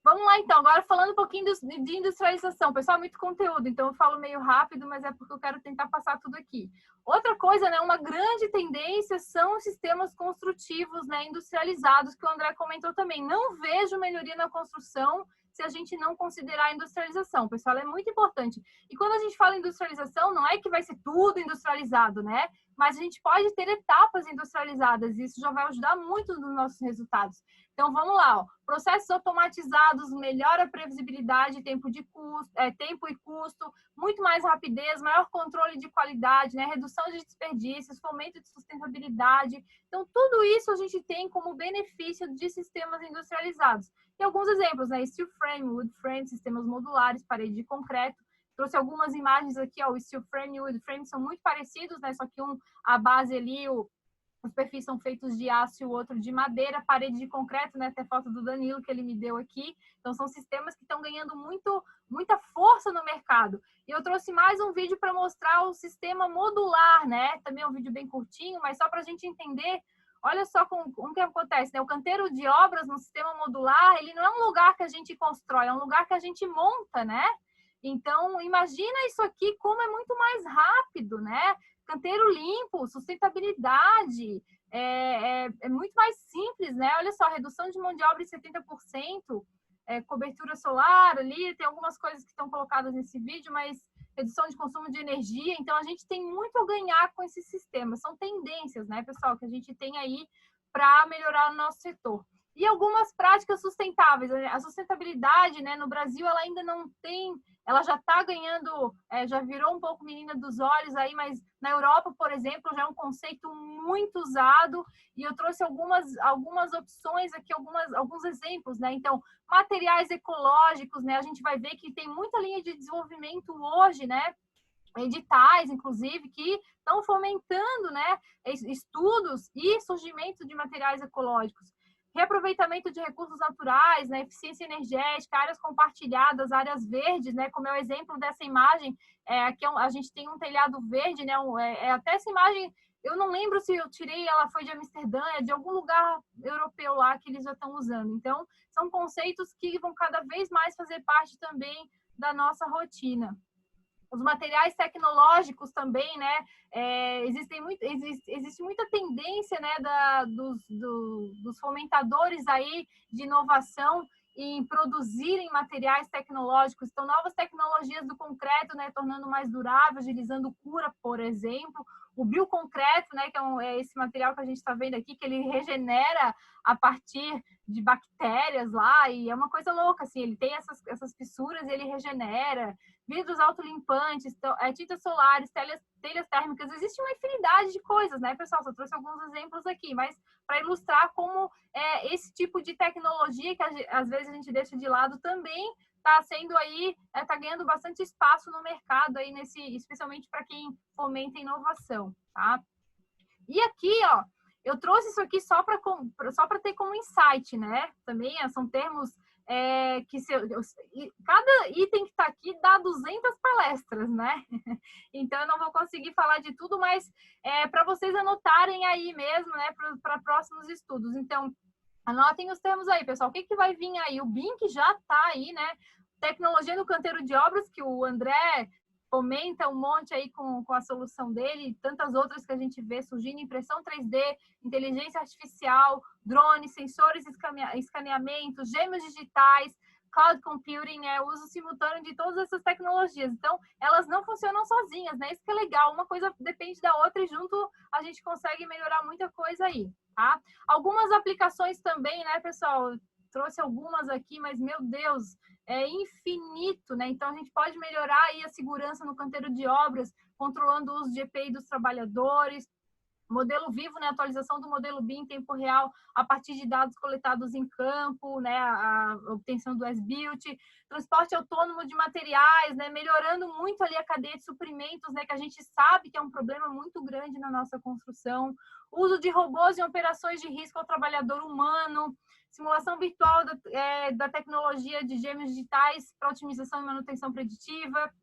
Vamos lá, então. Agora, falando um pouquinho de industrialização. Pessoal, muito conteúdo, então eu falo meio rápido, mas é porque eu quero tentar passar tudo aqui. Outra coisa, né, uma grande tendência são os sistemas construtivos, né, industrializados, que o André comentou também. Não vejo melhoria na construção se a gente não considerar a industrialização. Pessoal, é muito importante. E quando a gente fala industrialização, não é que vai ser tudo industrializado, né? Mas a gente pode ter etapas industrializadas e isso já vai ajudar muito nos nossos resultados. Então, vamos lá. Ó. Processos automatizados, melhora a previsibilidade, tempo e custo, muito mais rapidez, maior controle de qualidade, né? Redução de desperdícios, fomento de sustentabilidade. Então, tudo isso a gente tem como benefício de sistemas industrializados. E alguns exemplos, né? Steel frame, wood frame, sistemas modulares, parede de concreto. Trouxe algumas imagens aqui, ó, o steel frame e o wood frame são muito parecidos, né? Só que a base ali, os perfis são feitos de aço e o outro de madeira, parede de concreto, né? Até foto do Danilo que ele me deu aqui. Então, são sistemas que estão ganhando muita força no mercado. E eu trouxe mais um vídeo para mostrar o sistema modular, né? Também é um vídeo bem curtinho, mas só para a gente entender. Olha só como que acontece, né? O canteiro de obras no sistema modular, ele não é um lugar que a gente constrói, é um lugar que a gente monta, né? Então, imagina isso aqui como é muito mais rápido, né? Canteiro limpo, sustentabilidade, é muito mais simples, né? Olha só, redução de mão de obra em 70%, cobertura solar ali, tem algumas coisas que estão colocadas nesse vídeo, mas redução de consumo de energia. Então, a gente tem muito a ganhar com esses sistemas. São tendências, né, pessoal, que a gente tem aí para melhorar o nosso setor. E algumas práticas sustentáveis. A sustentabilidade, né, no Brasil, ela ainda não tem, ela já está ganhando, já virou um pouco menina dos olhos aí, mas na Europa, por exemplo, já é um conceito muito usado e eu trouxe algumas opções aqui, alguns exemplos, né? Então, materiais ecológicos, né? A gente vai ver que tem muita linha de desenvolvimento hoje, né? Editais, inclusive, que estão fomentando, né? Estudos e surgimento de materiais ecológicos. Reaproveitamento de recursos naturais, né, eficiência energética, áreas compartilhadas, áreas verdes, né, como é o exemplo dessa imagem, aqui a gente tem um telhado verde, né, até essa imagem, eu não lembro se eu tirei, ela foi de Amsterdã, é de algum lugar europeu lá que eles já estão usando. Então, são conceitos que vão cada vez mais fazer parte também da nossa rotina. Os materiais tecnológicos também, né? Existe muita tendência, né, dos fomentadores aí de inovação em produzirem materiais tecnológicos. Então, novas tecnologias do concreto, né, tornando mais durável, agilizando cura, por exemplo. O bioconcreto, né, que é esse material que a gente está vendo aqui, que ele regenera a partir de bactérias lá, e é uma coisa louca, assim, ele tem essas fissuras e ele regenera. Vidros autolimpantes, tintas solares, telhas térmicas, existe uma infinidade de coisas, né, pessoal? Só trouxe alguns exemplos aqui, mas para ilustrar como esse tipo de tecnologia que às vezes a gente deixa de lado também está sendo aí, está ganhando bastante espaço no mercado aí especialmente para quem fomenta inovação, tá? E aqui, ó, eu trouxe isso aqui só para ter como insight, né? Também são termos cada item que está aqui dá 200 palestras, né? Então, eu não vou conseguir falar de tudo, mas para vocês anotarem aí mesmo, né? Para próximos estudos. Então, Anotem os termos aí, pessoal. O que, que vai vir aí? O BIM, que já está aí, né? Tecnologia no canteiro de obras, que o André comenta um monte aí com a solução dele, e tantas outras que a gente vê surgindo, impressão 3D, inteligência artificial, drones, sensores, escaneamento, gêmeos digitais, cloud computing, né? O uso simultâneo de todas essas tecnologias. Então, elas não funcionam sozinhas, né? Isso que é legal. Uma coisa depende da outra e junto a gente consegue melhorar muita coisa aí, tá? Algumas aplicações também, né, pessoal? Trouxe algumas aqui, mas, meu Deus, é infinito, né? Então, a gente pode melhorar aí a segurança no canteiro de obras, controlando o uso de EPI dos trabalhadores, modelo vivo, né, atualização do modelo BIM em tempo real a partir de dados coletados em campo, né, a obtenção do as-built, transporte autônomo de materiais, né, melhorando muito ali a cadeia de suprimentos, né, que a gente sabe que é um problema muito grande na nossa construção, uso de robôs em operações de risco ao trabalhador humano, simulação virtual da tecnologia de gêmeos digitais para otimização e manutenção preditiva,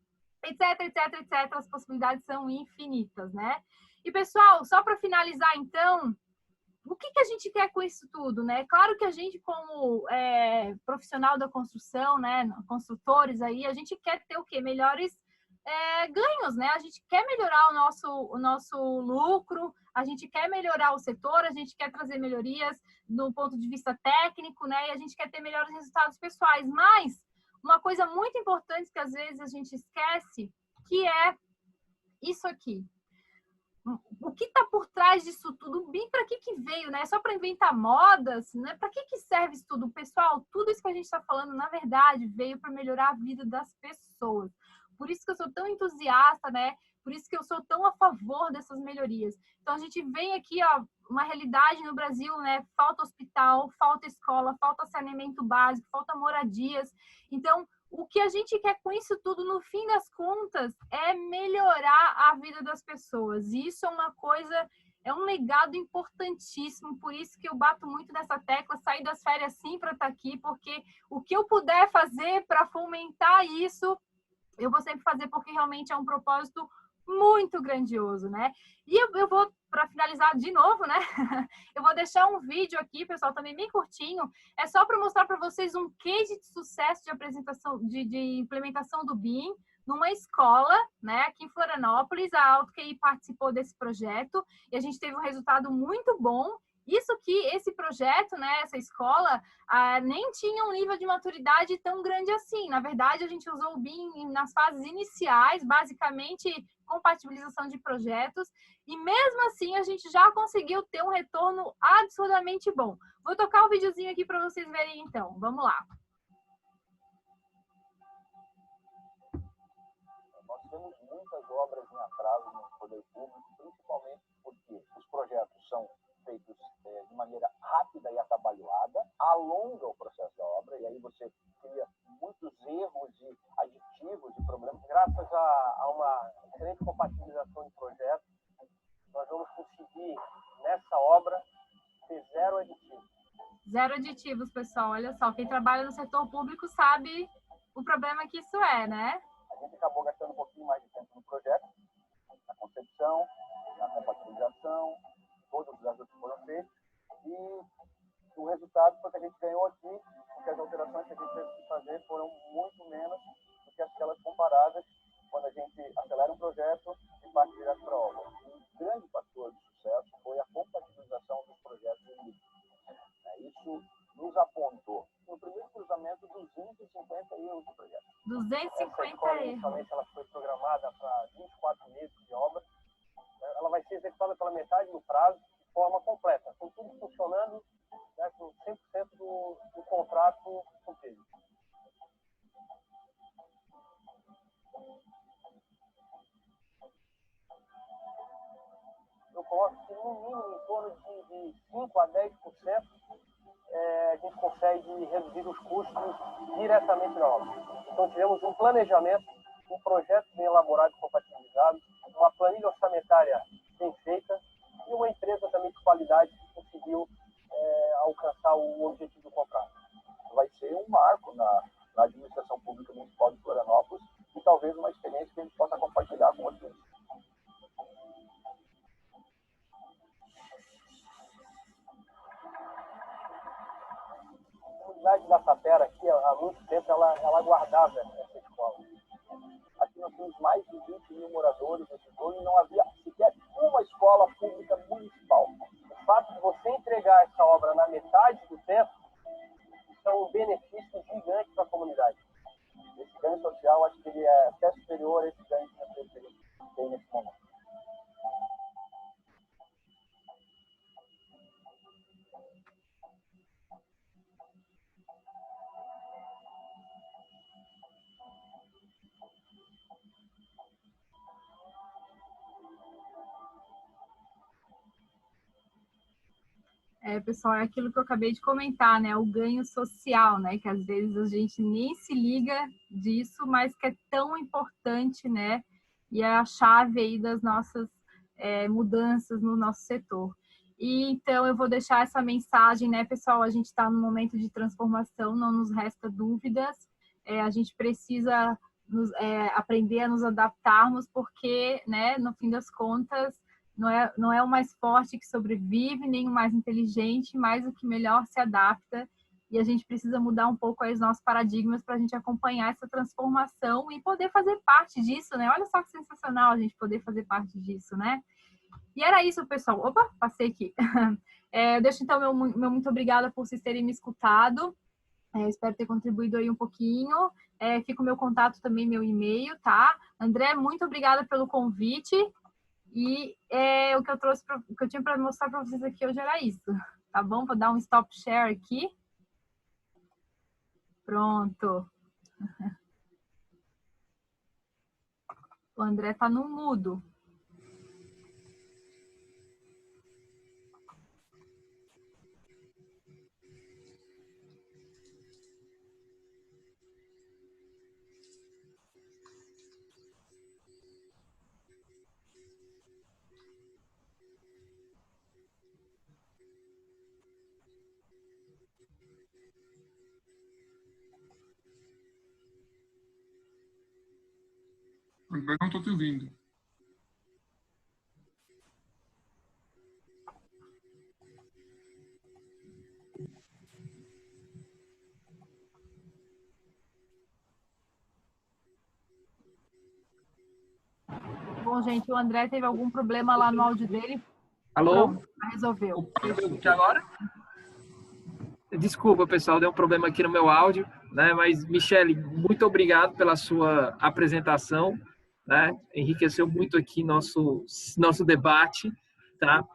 etc, etc, etc. As possibilidades são infinitas, né? E, pessoal, só para finalizar, então, o que a gente quer com isso tudo, né? Claro que a gente, como profissional da construção, né, construtores aí, a gente quer ter o quê? Melhores ganhos, né? A gente quer melhorar o nosso lucro, a gente quer melhorar o setor, a gente quer trazer melhorias no ponto de vista técnico, né? E a gente quer ter melhores resultados pessoais. Mas uma coisa muito importante que às vezes a gente esquece, que é isso aqui. O que está por trás disso tudo? O BIM, para que veio, né? Só para inventar modas, né? Para que serve isso tudo? Pessoal, tudo isso que a gente está falando, na verdade, veio para melhorar a vida das pessoas. Por isso que eu sou tão entusiasta, né? Por isso que eu sou tão a favor dessas melhorias. Então, a gente vem aqui, ó, uma realidade no Brasil, né? Falta hospital, falta escola, falta saneamento básico, falta moradias. Então, o que a gente quer com isso tudo, no fim das contas, é melhorar a vida das pessoas. E isso é uma coisa, é um legado importantíssimo, por isso que eu bato muito nessa tecla, sair das férias sim para estar aqui, porque o que eu puder fazer para fomentar isso, eu vou sempre fazer, porque realmente é um propósito muito grandioso, né? E eu vou, para finalizar de novo, né? Eu vou deixar um vídeo aqui, pessoal, também bem curtinho. É só para mostrar para vocês um case de sucesso de apresentação, de implementação do BIM numa escola, né? Aqui em Florianópolis, a AutoQI participou desse projeto e a gente teve um resultado muito bom. Isso que esse projeto, né, essa escola, nem tinha um nível de maturidade tão grande assim. Na verdade, a gente usou o BIM nas fases iniciais, basicamente compatibilização de projetos, e mesmo assim a gente já conseguiu ter um retorno absurdamente bom. Vou tocar um videozinho aqui para vocês verem então. Vamos lá. Nós temos muitas obras em atraso no poder público, principalmente porque os projetos são feitos de maneira rápida e atabalhoada, alonga o processo da obra, e aí você cria muitos erros e aditivos e problemas. Graças a uma excelente compatibilização de projetos, nós vamos conseguir, nessa obra, ter zero aditivos. Zero aditivos, pessoal. Olha só, quem trabalha no setor público sabe o problema que isso é, né? A gente acabou gastando um pouquinho mais de tempo no projeto, na concepção, na compatibilização, todos os ajustes foram feitos, e o resultado foi que a gente ganhou aqui, porque as alterações que a gente teve que fazer foram muito menos do que aquelas comparadas quando a gente acelera um projeto e parte direto para a obra. Um grande fator de sucesso foi a compatibilização dos projetos em livro. Isso nos apontou, no primeiro cruzamento, 250 erros do projeto. 250 erros. Inicialmente, ela foi programada para 24 meses de obra. Ela vai ser executada pela metade do prazo, de forma completa, com tudo funcionando, né, com 100% do contrato cumprido. Eu coloco que, no mínimo, em torno de 5 a 10%, a gente consegue reduzir os custos diretamente na obra. Então, tivemos um planejamento, um projeto bem elaborado e compatibilizado, uma planilha orçamentária bem feita e uma empresa também de qualidade que conseguiu alcançar o objetivo do contrato. Vai ser um marco na administração pública municipal de Florianópolis e talvez uma experiência que a gente possa compartilhar com vocês. comunidade da Tapera, aqui, há muito tempo, ela guardava essa escola. Aqui nós temos mais de 20 mil moradores nesse zona e não havia sequer uma escola pública municipal. O fato de você entregar essa obra na metade do tempo, isso é um benefício gigante para a comunidade. Esse ganho social, acho que ele é até superior a esse ganho financeiro que ele tem nesse momento. Pessoal, é aquilo que eu acabei de comentar, né? O ganho social, né? Que às vezes a gente nem se liga disso, mas que é tão importante, né? E é a chave aí das nossas mudanças no nosso setor. E então eu vou deixar essa mensagem, né, pessoal? A gente está num momento de transformação, não nos resta dúvidas. A gente precisa aprender a nos adaptarmos, porque, né, no fim das contas, não é o mais forte que sobrevive, nem o mais inteligente, mas o que melhor se adapta. E a gente precisa mudar um pouco aí os nossos paradigmas para a gente acompanhar essa transformação e poder fazer parte disso, né? Olha só que sensacional a gente poder fazer parte disso, né? E era isso, pessoal. Opa, passei aqui. Eu deixo, então, meu muito obrigada por vocês terem me escutado. Espero ter contribuído aí um pouquinho. Fica o meu contato também, meu e-mail, tá? André, muito obrigada pelo convite. E o que eu tinha para mostrar para vocês aqui hoje era isso, tá bom? Vou dar um stop share aqui. Pronto. O André tá no mudo. André, não estou te ouvindo. Bom, gente, o André teve algum problema lá no áudio dele. Alô? Pronto, resolveu. Agora? Desculpa, pessoal, deu um problema aqui no meu áudio, né? Mas, Michele, muito obrigado pela sua apresentação, né? Enriqueceu muito aqui nosso debate, tá?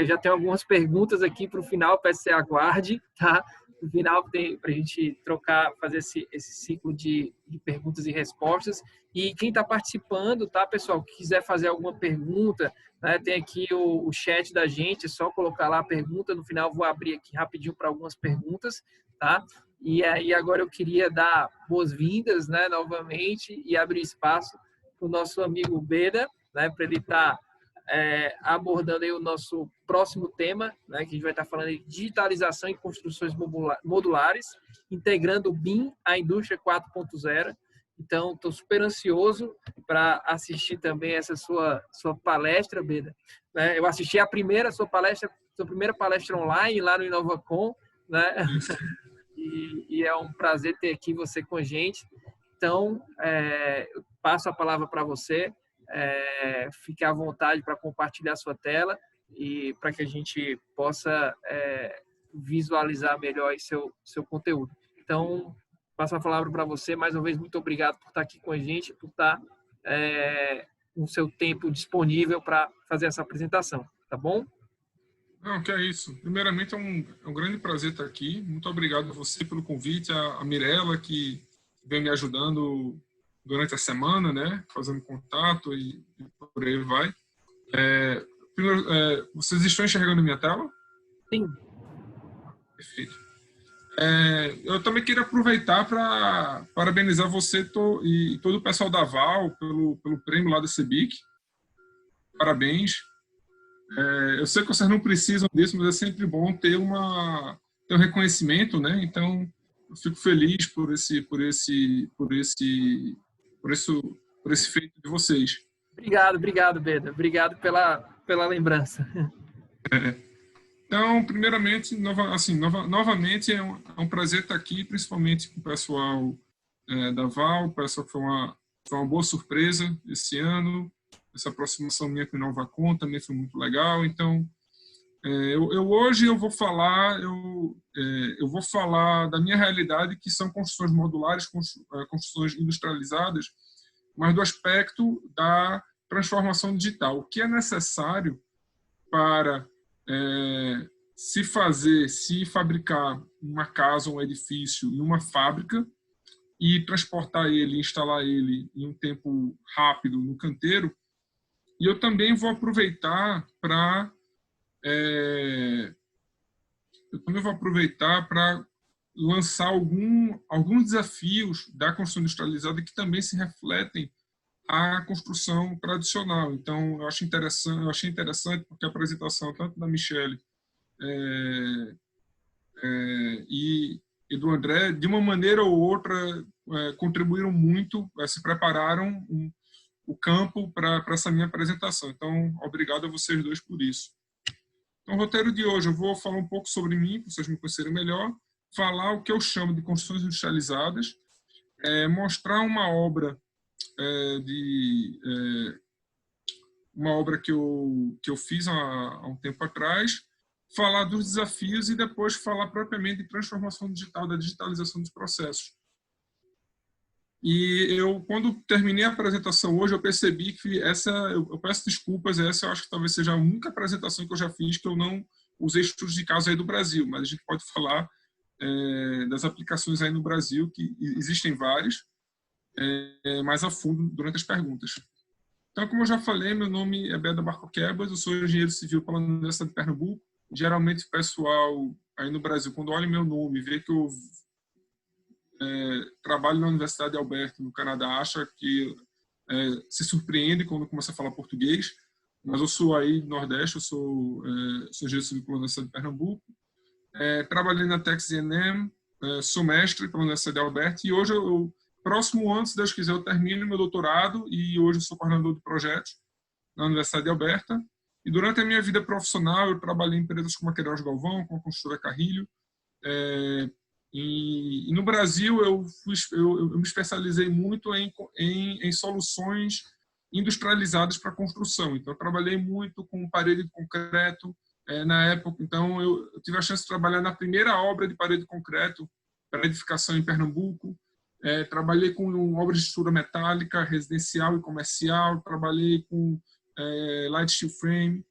Já tenho algumas perguntas aqui para o final, peço que você aguarde, tá? No final, para a gente trocar, fazer esse ciclo de perguntas e respostas. E quem está participando, tá, pessoal? Que quiser fazer alguma pergunta, né, tem aqui o chat da gente, é só colocar lá a pergunta. No final, vou abrir aqui rapidinho para algumas perguntas, tá? E aí, agora eu queria dar boas-vindas, né, novamente, e abrir espaço para o nosso amigo Beda, né, para ele estar abordando aí o nosso próximo tema, né, que a gente vai estar falando de digitalização e construções modulares, integrando o BIM à indústria 4.0. Então, estou super ansioso para assistir também essa sua palestra, Beda. Eu assisti a sua primeira palestra online lá no InovaCon, né? E é um prazer ter aqui você com a gente. Então, eu passo a palavra para você. Fique à vontade para compartilhar sua tela e para que a gente possa visualizar melhor aí seu conteúdo. Então, passo a palavra para você. Mais uma vez, muito obrigado por estar aqui com a gente, por estar com o seu tempo disponível para fazer essa apresentação, tá bom? Não, que é isso. Primeiramente, é um grande prazer estar aqui. Muito obrigado a você pelo convite, a Mirella, que vem me ajudando durante a semana, né, fazendo contato e por aí vai. Primeiro, vocês estão enxergando a minha tela? Sim. Perfeito. Eu também queria aproveitar para parabenizar você e todo o pessoal da Val pelo prêmio lá da CEBIC. Parabéns. Eu sei que vocês não precisam disso, mas é sempre bom ter um reconhecimento, né? Então, eu fico feliz por esse feito de vocês. Obrigado, Beda. Obrigado pela lembrança. Então, primeiramente, novamente, é um prazer estar aqui, principalmente com o pessoal da Val, o pessoal que foi uma boa surpresa esse ano. Essa aproximação minha com o Novacom também foi muito legal. Então, hoje eu vou falar da minha realidade, que são construções modulares, construções industrializadas, mas do aspecto da transformação digital. O que é necessário para se fabricar uma casa, um edifício e uma fábrica e transportar ele, instalar ele em um tempo rápido no canteiro. E eu também vou aproveitar para lançar alguns desafios da construção industrializada que também se refletem à construção tradicional. Então, eu achei interessante porque a apresentação tanto da Michele e do André, de uma maneira ou outra, contribuíram muito, se prepararam o campo para essa minha apresentação. Então, obrigado a vocês dois por isso. Então, o roteiro de hoje, eu vou falar um pouco sobre mim, para vocês me conhecerem melhor, falar o que eu chamo de construções industrializadas, mostrar uma obra que eu fiz há um tempo atrás, falar dos desafios e depois falar propriamente de transformação digital, da digitalização dos processos. E quando terminei a apresentação hoje, eu percebi que eu peço desculpas, essa eu acho que talvez seja a única apresentação que eu já fiz que eu não usei estudos de caso aí do Brasil, mas a gente pode falar das aplicações aí no Brasil, que existem várias, mais a fundo durante as perguntas. Então, como eu já falei, meu nome é Beda Barcoquebas, eu sou engenheiro civil pela Universidade de Pernambuco. Geralmente o pessoal aí no Brasil, quando olha meu nome, vê que eu trabalho na Universidade de Alberta, no Canadá, acha que se surpreende quando começa a falar português, mas eu sou aí do Nordeste, eu sou engenheiro civil pela Universidade de Pernambuco, trabalhei na Texas A&M, sou mestre pela Universidade de Alberta e hoje, próximo ano, se Deus quiser, eu termino meu doutorado e hoje eu sou coordenador de projetos na Universidade de Alberta. E durante a minha vida profissional, eu trabalhei em empresas como a Queiroz Galvão, com a construtora Carrilho. E no Brasil, eu me especializei muito em soluções industrializadas para construção. Então, eu trabalhei muito com parede de concreto na época. Então, eu tive a chance de trabalhar na primeira obra de parede de concreto para edificação em Pernambuco. Trabalhei com obras de estrutura metálica, residencial e comercial. Trabalhei com light steel frame.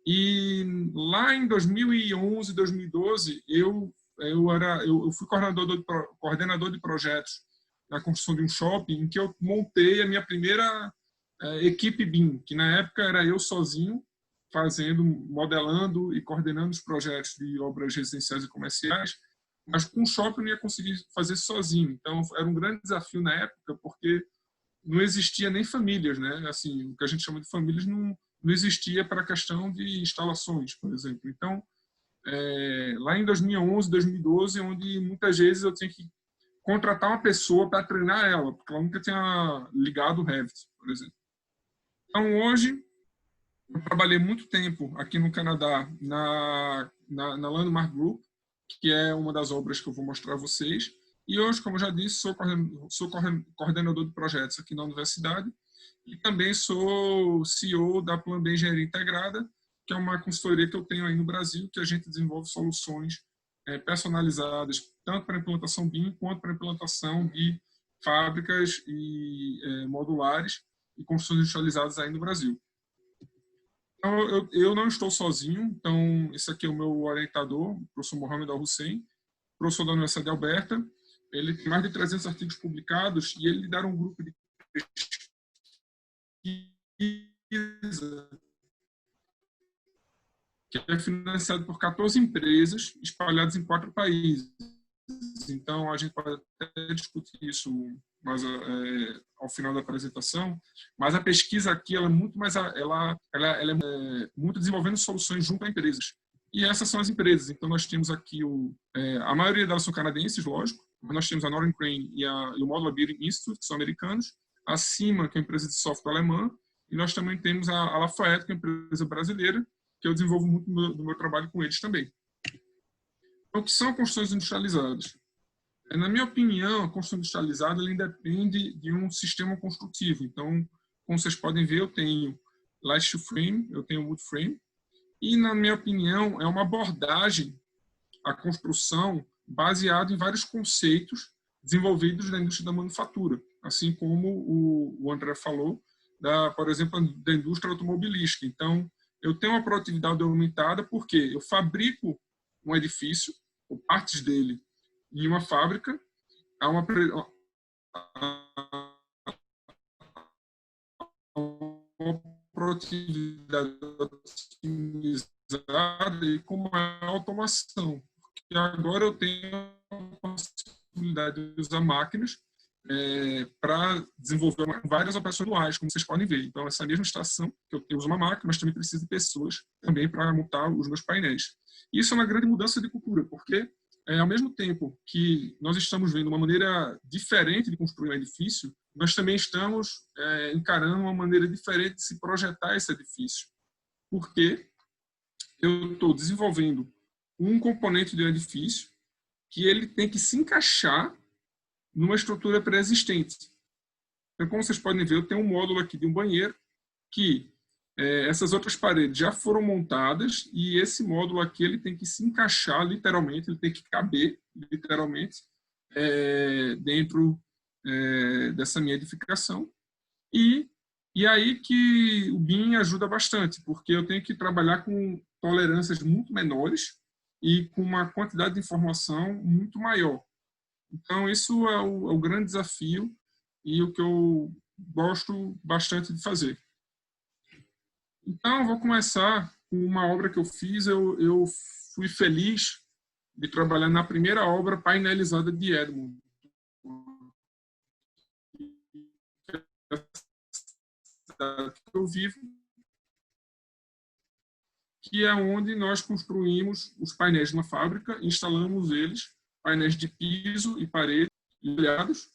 E lá em 2011, 2012, eu fui coordenador de projetos na construção de um shopping em que eu montei a minha primeira equipe BIM, que na época era eu sozinho, modelando e coordenando os projetos de obras residenciais e comerciais, mas com o shopping eu não ia conseguir fazer sozinho. Então, era um grande desafio na época, porque não existia nem famílias, né? Assim, o que a gente chama de famílias não existia para a questão de instalações, por exemplo. Então, lá em 2011, 2012, onde muitas vezes eu tinha que contratar uma pessoa para treinar ela, porque ela nunca tinha ligado o Revit, por exemplo. Então, hoje, eu trabalhei muito tempo aqui no Canadá na Landmark Group, que é uma das obras que eu vou mostrar a vocês. E hoje, como eu já disse, sou coordenador de projetos aqui na universidade e também sou CEO da Plan B Engenharia Integrada, que é uma consultoria que eu tenho aí no Brasil, que a gente desenvolve soluções personalizadas, tanto para implantação BIM, quanto para implantação de fábricas e modulares e construções industrializadas aí no Brasil. Então, eu não estou sozinho, então esse aqui é o meu orientador, o professor Mohamed Al-Hussein, professor da Universidade de Alberta. Ele tem mais de 300 artigos publicados e ele lidera um grupo de pesquisa que é financiado por 14 empresas espalhadas em 4 países. Então, a gente pode até discutir isso mais ao final da apresentação, mas a pesquisa aqui ela é muito mais ela é muito desenvolvendo soluções junto a empresas. E essas são as empresas. Então, nós temos aqui a maioria delas são canadenses, lógico, mas nós temos a Northern Crane e o Modular Building Institute, que são americanos, a Cima, que é uma empresa de software alemã, e nós também temos a Lafayette, que é uma empresa brasileira, que eu desenvolvo muito do meu trabalho com eles também. Então, o que são construções industrializadas? Na minha opinião, a construção industrializada ela independe de um sistema construtivo. Então, como vocês podem ver, eu tenho light steel frame, eu tenho wood frame, e, na minha opinião, é uma abordagem à construção baseada em vários conceitos desenvolvidos na indústria da manufatura, assim como o André falou, por exemplo, da indústria automobilística. Então, eu tenho uma produtividade aumentada porque eu fabrico um edifício, ou partes dele, em uma fábrica, há uma produtividade otimizada e com maior automação. Porque agora eu tenho a possibilidade de usar máquinas para desenvolver várias operações manuais, como vocês podem ver. Então, essa mesma estação, que eu uso uma máquina, mas também preciso de pessoas também para montar os meus painéis. Isso é uma grande mudança de cultura, porque ao mesmo tempo que nós estamos vendo uma maneira diferente de construir um edifício, nós também estamos encarando uma maneira diferente de se projetar esse edifício. Porque eu estou desenvolvendo um componente de um edifício que ele tem que se encaixar numa estrutura pré-existente. Então, como vocês podem ver, eu tenho um módulo aqui de um banheiro que essas outras paredes já foram montadas e esse módulo aqui ele tem que se encaixar literalmente, ele tem que caber literalmente dentro dessa minha edificação. E aí que o BIM ajuda bastante, porque eu tenho que trabalhar com tolerâncias muito menores e com uma quantidade de informação muito maior. Então, isso é o grande desafio e o que eu gosto bastante de fazer. Então, eu vou começar com uma obra que eu fiz. Eu fui feliz de trabalhar na primeira obra painelizada de Edmonton, que eu vivo, que é onde nós construímos os painéis na fábrica, instalamos eles, painéis de piso e parede, telhados,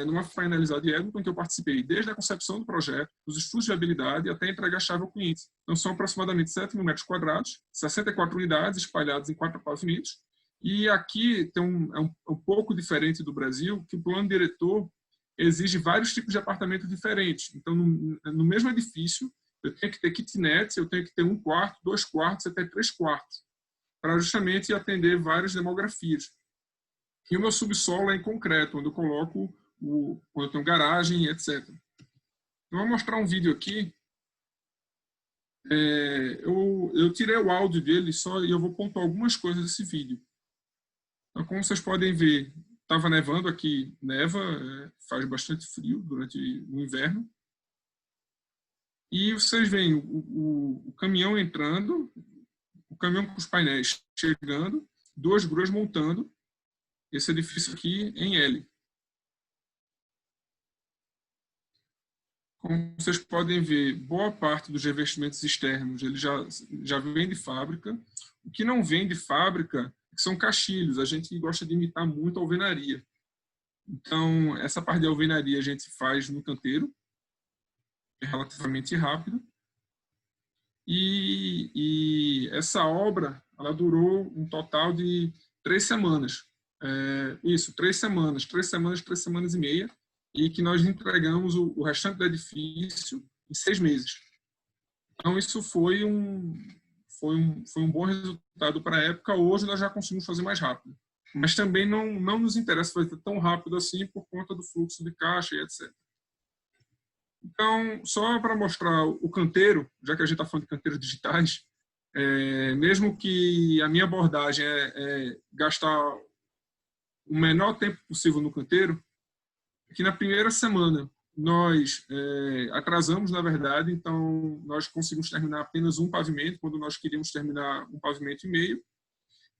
numa finalizada de Edmonton, em que eu participei desde a concepção do projeto, dos estudos de viabilidade até entregar a chave ao cliente. Então, são aproximadamente 7 mil metros quadrados, 64 unidades espalhadas em 4 pavimentos. E aqui tem um pouco diferente do Brasil, que o plano diretor exige vários tipos de apartamentos diferentes. Então, no mesmo edifício, eu tenho que ter kitnet, eu tenho que ter 1 quarto, 2 quartos, até 3 quartos, para justamente atender várias demografias. E o meu subsolo é em concreto, onde eu coloco, quando eu tenho garagem, etc. Eu vou mostrar um vídeo aqui. Eu tirei o áudio dele só e eu vou pontuar algumas coisas desse vídeo. Então, como vocês podem ver, estava nevando aqui, neva, faz bastante frio durante o inverno. E vocês veem o caminhão entrando, o caminhão com os painéis chegando, 2 gruas montando esse edifício aqui em L. Como vocês podem ver, boa parte dos revestimentos externos ele já vem de fábrica. O que não vem de fábrica são caixilhos. A gente gosta de imitar muito a alvenaria. Então, essa parte de alvenaria a gente faz no canteiro, é relativamente rápido. E essa obra ela durou um total de 3 semanas. 3 semanas, 3 semanas e meia, e que nós entregamos o restante do edifício em 6 meses. Então, isso foi um bom resultado para a época. Hoje nós já conseguimos fazer mais rápido. Mas também não nos interessa fazer tão rápido assim por conta do fluxo de caixa e etc. Então, só para mostrar o canteiro, já que a gente está falando de canteiros digitais, mesmo que a minha abordagem é gastar o menor tempo possível no canteiro, que na primeira semana nós atrasamos, na verdade, então nós conseguimos terminar apenas um pavimento, quando nós queríamos terminar um pavimento e meio.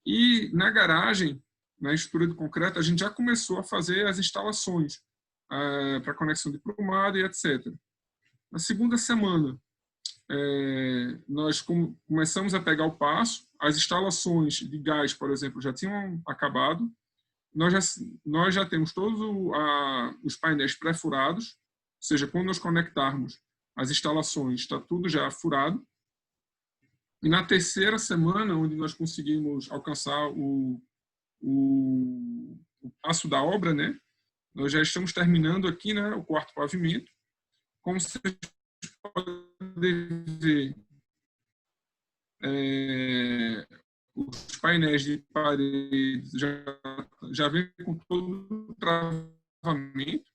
E na garagem, na estrutura de concreto, a gente já começou a fazer as instalações para conexão de prumado e etc. Na segunda semana, nós começamos a pegar o passo, as instalações de gás, por exemplo, já tinham acabado. Nós já temos todos os painéis pré-furados, ou seja, quando nós conectarmos as instalações, está tudo já furado. E na terceira semana, onde nós conseguimos alcançar o passo da obra, né? Nós já estamos terminando aqui, né, o quarto pavimento. Como vocês podem ver, os painéis de parede já vem com todo o travamento.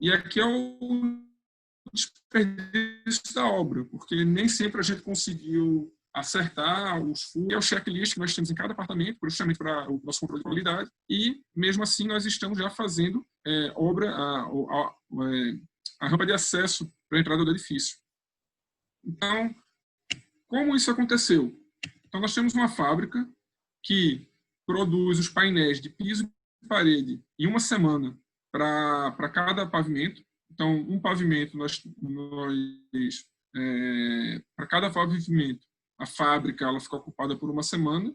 E aqui é o desperdício da obra, porque nem sempre a gente conseguiu acertar os furos. É o checklist que nós temos em cada apartamento, justamente para o nosso controle de qualidade. E, mesmo assim, nós estamos já fazendo a rampa de acesso para a entrada do edifício. Então, como isso aconteceu? Então, nós temos uma fábrica que produz os painéis de piso e parede em uma semana para cada pavimento. Então, um pavimento, para cada pavimento, a fábrica ela fica ocupada por uma semana.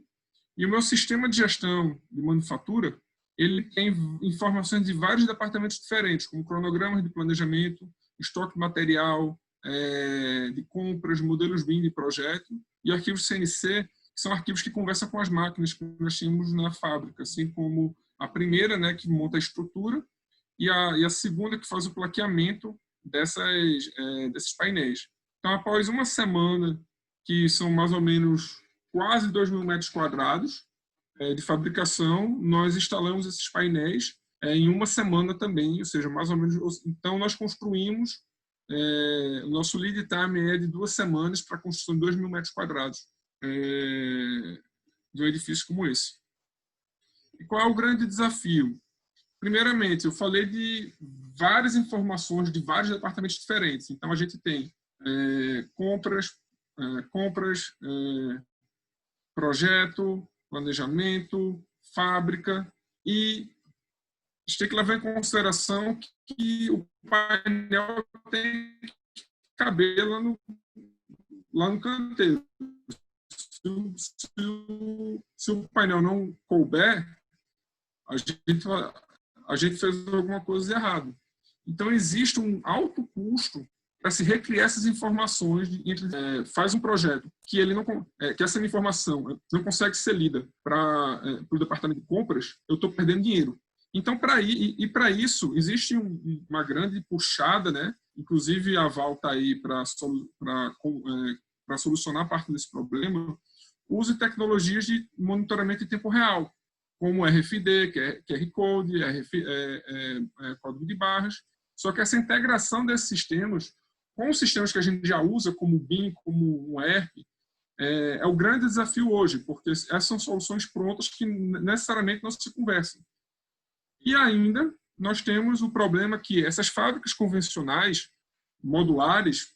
E o meu sistema de gestão de manufatura, ele tem informações de vários departamentos diferentes, como cronogramas de planejamento, estoque de material, de compras, modelos BIM de projeto, e arquivos CNC, que são arquivos que conversam com as máquinas que nós tínhamos na fábrica, assim como a primeira, né, que monta a estrutura, e a segunda que faz o plaqueamento desses painéis. Então, após uma semana, que são mais ou menos quase 2.000 metros quadrados de fabricação, nós instalamos esses painéis em uma semana também, ou seja, mais ou menos. Então, nós construímos, o nosso lead time é de 2 semanas para a construção de 2.000 metros quadrados de um edifício como esse. E qual é o grande desafio? Primeiramente, eu falei de várias informações de vários departamentos diferentes. Então, a gente tem compras, projeto, planejamento, fábrica, e a gente tem que levar em consideração que o painel tem que caber lá no canteiro. Se o painel não couber, a gente fez alguma coisa errada. Então, existe um alto custo para se recriar essas informações. Faz um projeto que ele não, que essa informação não consegue ser lida para o departamento de compras, eu estou perdendo dinheiro. Então, para isso, existe uma grande puxada, né? Inclusive, a Val está aí para solucionar parte desse problema. Use tecnologias de monitoramento em tempo real, como RFID, que é QR Code, código de barras. Só que essa integração desses sistemas com os sistemas que a gente já usa, como o BIM, como o ERP, é o grande desafio hoje, porque essas são soluções prontas que necessariamente não se conversam. E ainda nós temos o problema que essas fábricas convencionais, modulares,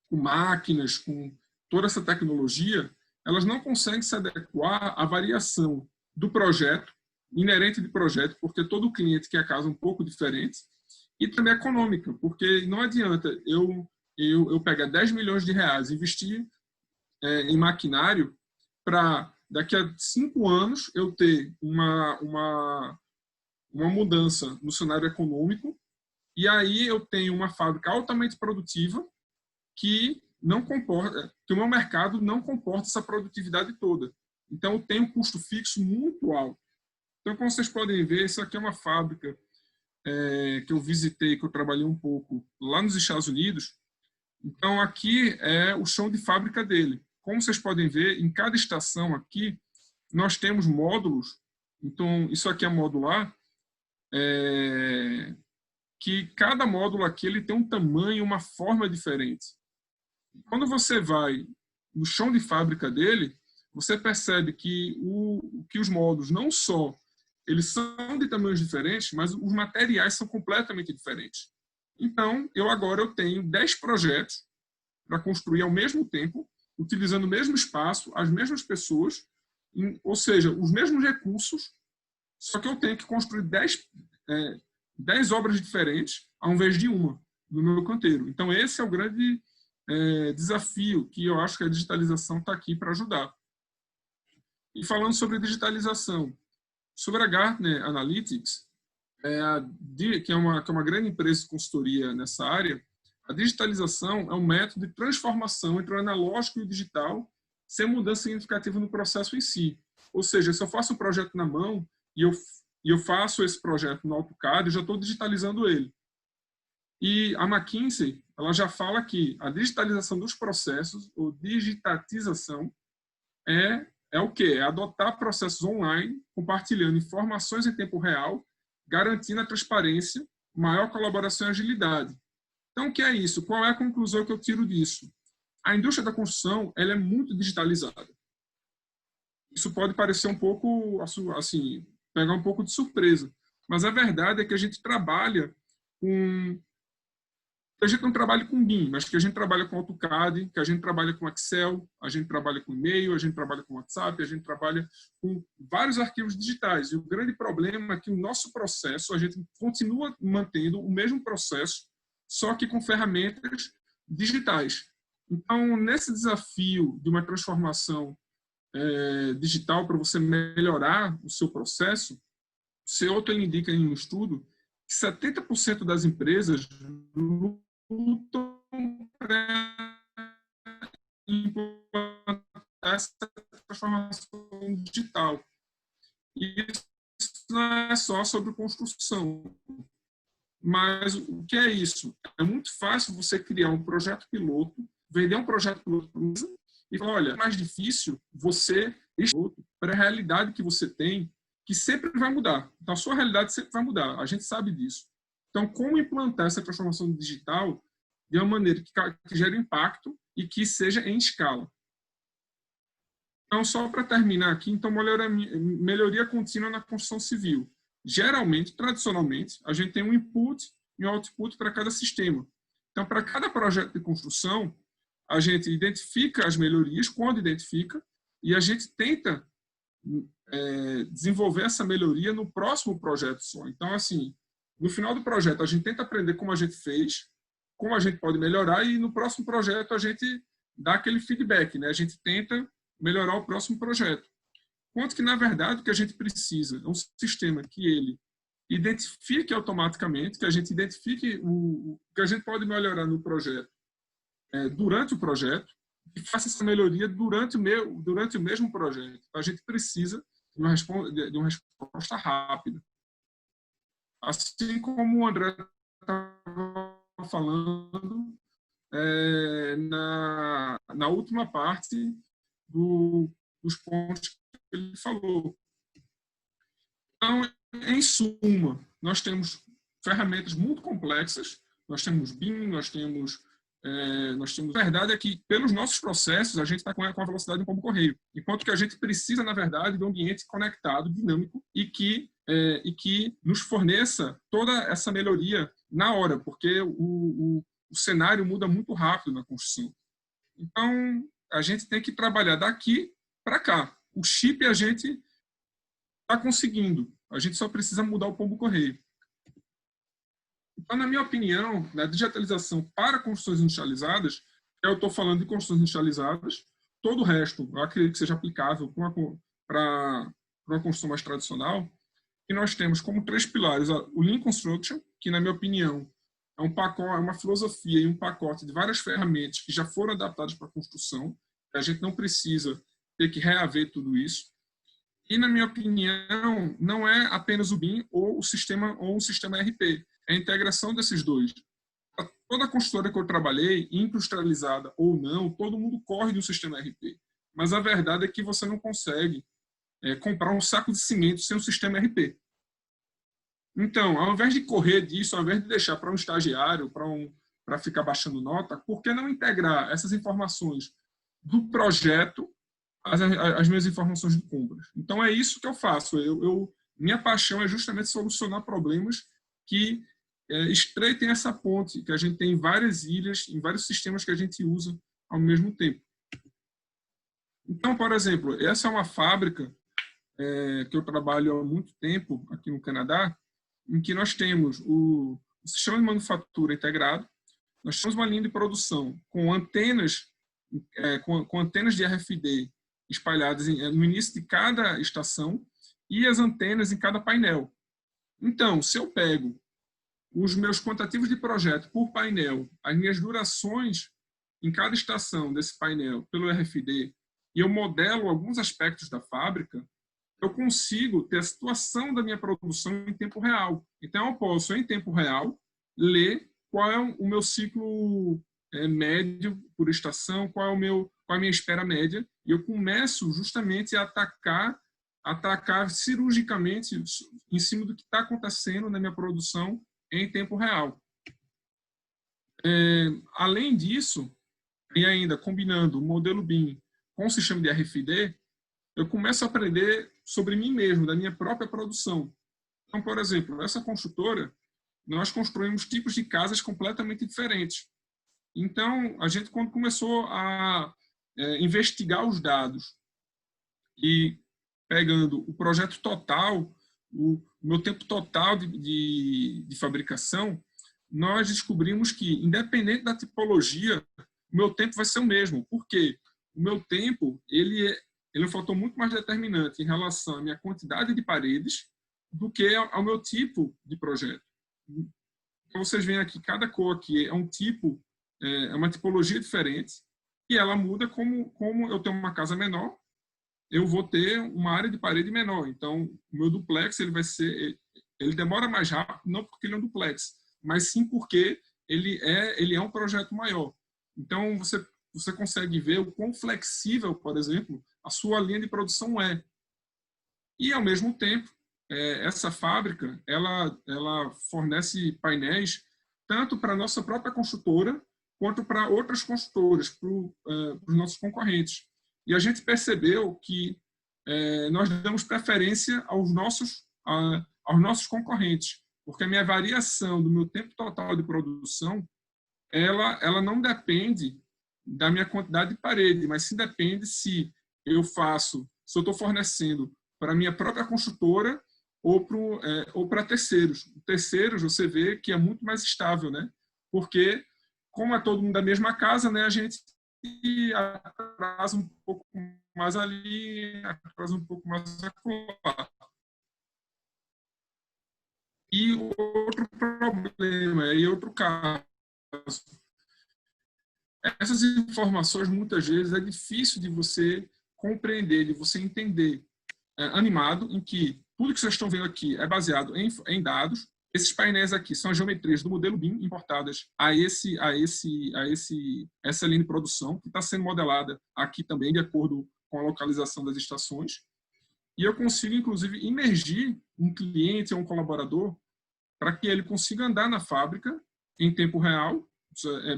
com máquinas, com toda essa tecnologia, elas não conseguem se adequar à variação do projeto, inerente de projeto, porque todo cliente quer casa um pouco diferente, e também econômica, porque não adianta eu pegar 10 milhões de reais e investir em maquinário para daqui a 5 anos eu ter uma mudança no cenário econômico, e aí eu tenho uma fábrica altamente produtiva que o meu mercado não comporta essa produtividade toda. Então, eu tenho um custo fixo muito alto. Então, como vocês podem ver, isso aqui é uma fábrica que eu visitei, que eu trabalhei um pouco lá nos Estados Unidos. Então, aqui é o chão de fábrica dele. Como vocês podem ver, em cada estação aqui, nós temos módulos. Então, isso aqui é modular, que cada módulo aqui ele tem um tamanho, uma forma diferente. Quando você vai no chão de fábrica dele, você percebe que os módulos não só eles são de tamanhos diferentes, mas os materiais são completamente diferentes. Então, eu tenho 10 projetos para construir ao mesmo tempo, utilizando o mesmo espaço, as mesmas pessoas, ou seja, os mesmos recursos, só que eu tenho que construir 10 obras diferentes ao invés de uma no meu canteiro. Então, esse é o grande desafio que eu acho que a digitalização está aqui para ajudar. E falando sobre digitalização, sobre a Gartner Analytics, que é uma grande empresa de consultoria nessa área, A digitalização é um método de transformação entre o analógico e o digital, sem mudança significativa no processo em si. Ou seja, se eu faço um projeto na mão e eu faço esse projeto no AutoCAD, eu já estou digitalizando ele. E a McKinsey, ela já fala que a digitalização dos processos, ou digitatização, é o quê? É adotar processos online, compartilhando informações em tempo real, garantindo a transparência, maior colaboração e agilidade. Então, o que é isso? Qual é a conclusão que eu tiro disso? A indústria da construção, ela é muito digitalizada. Isso pode parecer um pouco, assim, pegar um pouco de surpresa. Mas a verdade é que a gente trabalha com... A gente não trabalha com BIM, mas que a gente trabalha com AutoCAD, que a gente trabalha com Excel, a gente trabalha com e-mail, a gente trabalha com WhatsApp, a gente trabalha com vários arquivos digitais. E o grande problema é que o nosso processo, a gente continua mantendo o mesmo processo, só que com ferramentas digitais. Então, nesse desafio de uma transformação digital para você melhorar o seu processo, o Cioto indica em um estudo que 70% das empresas lutam para implantar essa transformação digital. E isso não é só sobre construção. Mas o que é isso? É muito fácil você criar um projeto piloto, vender um projeto piloto e falar, olha, é mais difícil você para a realidade que você tem, que sempre vai mudar. Então, a sua realidade sempre vai mudar. A gente sabe disso. Então, como implantar essa transformação digital de uma maneira que gere impacto e que seja em escala? Então, só para terminar aqui, então, melhoria contínua na construção civil. Geralmente, tradicionalmente, a gente tem um input e um output para cada sistema. Então, para cada projeto de construção, a gente identifica as melhorias, quando identifica, e a gente tenta desenvolver essa melhoria no próximo projeto só. Então, assim, no final do projeto, a gente tenta aprender como a gente fez, como a gente pode melhorar, e no próximo projeto a gente dá aquele feedback, né? A gente tenta melhorar o próximo projeto. Quanto que, na verdade, o que a gente precisa é um sistema que ele identifique automaticamente, que a gente identifique o que a gente pode melhorar no projeto durante o projeto, e faça essa melhoria durante o mesmo projeto. A gente precisa de uma resposta rápida. Assim como o André estava falando na última parte dos pontos que ele falou. Então, em suma, nós temos ferramentas muito complexas, nós temos BIM, nós temos... A verdade é que, pelos nossos processos, a gente está com a velocidade do pombo-correio. Enquanto que a gente precisa, na verdade, de um ambiente conectado, dinâmico, e que nos forneça toda essa melhoria na hora, porque o cenário muda muito rápido na construção. Então, a gente tem que trabalhar daqui para cá. O chip a gente está conseguindo. A gente só precisa mudar o pombo-correio. Então, na minha opinião, na digitalização para construções industrializadas, eu estou falando de construções industrializadas, todo o resto, eu acredito que seja aplicável para uma construção mais tradicional, e nós temos como 3 pilares o Lean Construction, que, na minha opinião, é uma filosofia e um pacote de várias ferramentas que já foram adaptadas para a construção, que a gente não precisa ter que reaver tudo isso. E, na minha opinião, não é apenas o BIM ou um sistema ERP. É a integração desses dois. Toda construtora que eu trabalhei, industrializada ou não, todo mundo corre de um sistema ERP. Mas a verdade é que você não consegue comprar um saco de cimento sem um sistema ERP. Então, ao invés de correr disso, ao invés de deixar para um estagiário, para ficar baixando nota, por que não integrar essas informações do projeto às minhas informações de compras? Então, é isso que eu faço. Minha paixão é justamente solucionar problemas que estreitem essa ponte que a gente tem em várias ilhas, em vários sistemas que a gente usa ao mesmo tempo. Então, por exemplo, essa é uma fábrica que eu trabalho há muito tempo aqui no Canadá, em que nós temos o sistema de manufatura integrado, nós temos uma linha de produção com antenas, com antenas de RFID espalhadas no início de cada estação e as antenas em cada painel. Então, se eu pego os meus quantitativos de projeto por painel, as minhas durações em cada estação desse painel pelo RFD, e eu modelo alguns aspectos da fábrica, eu consigo ter a situação da minha produção em tempo real. Então, eu posso, em tempo real, ler qual é o meu ciclo médio por estação, qual é a minha espera média, e eu começo justamente a atacar cirurgicamente em cima do que está acontecendo na minha produção em tempo real. Além disso, e ainda combinando o modelo BIM com o sistema de RFD, eu começo a aprender sobre mim mesmo, da minha própria produção. Então, por exemplo, essa construtora, nós construímos tipos de casas completamente diferentes. Então, a gente, quando começou a investigar os dados e pegando o projeto total, o meu tempo total de fabricação, nós descobrimos que, independente da tipologia, o meu tempo vai ser o mesmo. Por quê? O meu tempo, ele é um fator muito mais determinante em relação à minha quantidade de paredes do que ao meu tipo de projeto. Então, vocês veem aqui, cada cor aqui é um tipo, é uma tipologia diferente, e ela muda como eu tenho uma casa menor, eu vou ter uma área de parede menor. Então, o meu duplex ele demora mais rápido, não porque ele é um duplex, mas sim porque ele é um projeto maior. Então, você consegue ver o quão flexível, por exemplo, a sua linha de produção é. E, ao mesmo tempo, essa fábrica ela fornece painéis tanto para a nossa própria construtora quanto para outras construtoras, para os nossos concorrentes. E a gente percebeu que nós damos preferência aos nossos concorrentes, porque a minha variação do meu tempo total de produção, ela não depende da minha quantidade de parede, mas sim depende se eu estou fornecendo para a minha própria construtora ou para terceiros. Terceiros, você vê que é muito mais estável, né? Porque, como é todo mundo da mesma casa, né, a gente atrasa um pouco mais ali, atrasa um pouco mais acolá. E outro problema, e outro caso, essas informações, muitas vezes, é difícil de você compreender, de você entender. Animado, em que tudo que vocês estão vendo aqui é baseado em dados. Esses painéis aqui são as geometrias do modelo BIM importadas a essa linha de produção, que está sendo modelada aqui também de acordo com a localização das estações. E eu consigo, inclusive, imergir um cliente ou um colaborador para que ele consiga andar na fábrica em tempo real,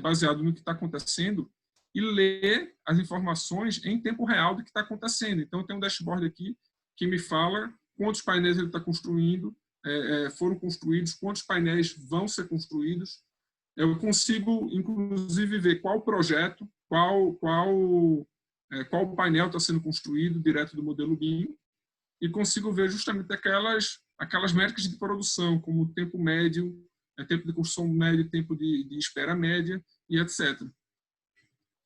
baseado no que está acontecendo, e ler as informações em tempo real do que está acontecendo. Então, tem um dashboard aqui que me fala quantos painéis ele está construindo, foram construídos, quantos painéis vão ser construídos. Eu consigo, inclusive, ver qual projeto, qual painel está sendo construído direto do modelo BIM, e consigo ver justamente aquelas métricas de produção, como tempo médio, tempo de construção médio, tempo de espera média, e etc.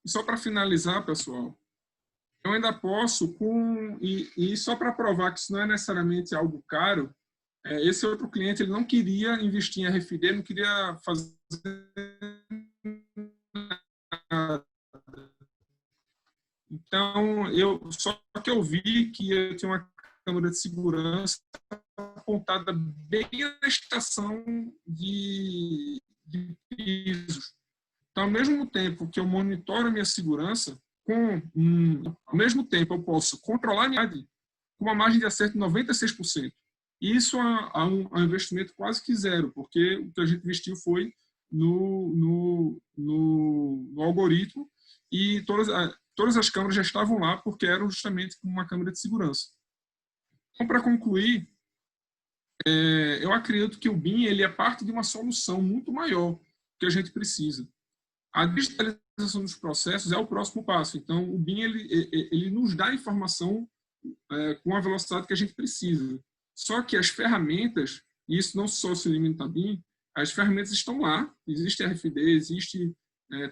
E só para finalizar, pessoal, eu ainda posso, e só para provar que isso não é necessariamente algo caro, esse outro cliente ele não queria investir em RFD, não queria fazer nada. Então, só que eu vi que eu tinha uma câmera de segurança apontada bem na estação de pisos. Então, ao mesmo tempo que eu monitoro a minha segurança, ao mesmo tempo eu posso controlar a minha área com uma margem de acerto de 96%. E isso é um investimento quase que zero, porque o que a gente investiu foi no algoritmo, e todas as câmeras já estavam lá porque eram justamente uma câmera de segurança. Então, para concluir, eu acredito que o BIM ele é parte de uma solução muito maior que a gente precisa. A digitalização dos processos é o próximo passo. Então, o BIM ele nos dá informação com a velocidade que a gente precisa. Só que as ferramentas, e isso não só se limita a BIM, as ferramentas estão lá. Existe RFD, existe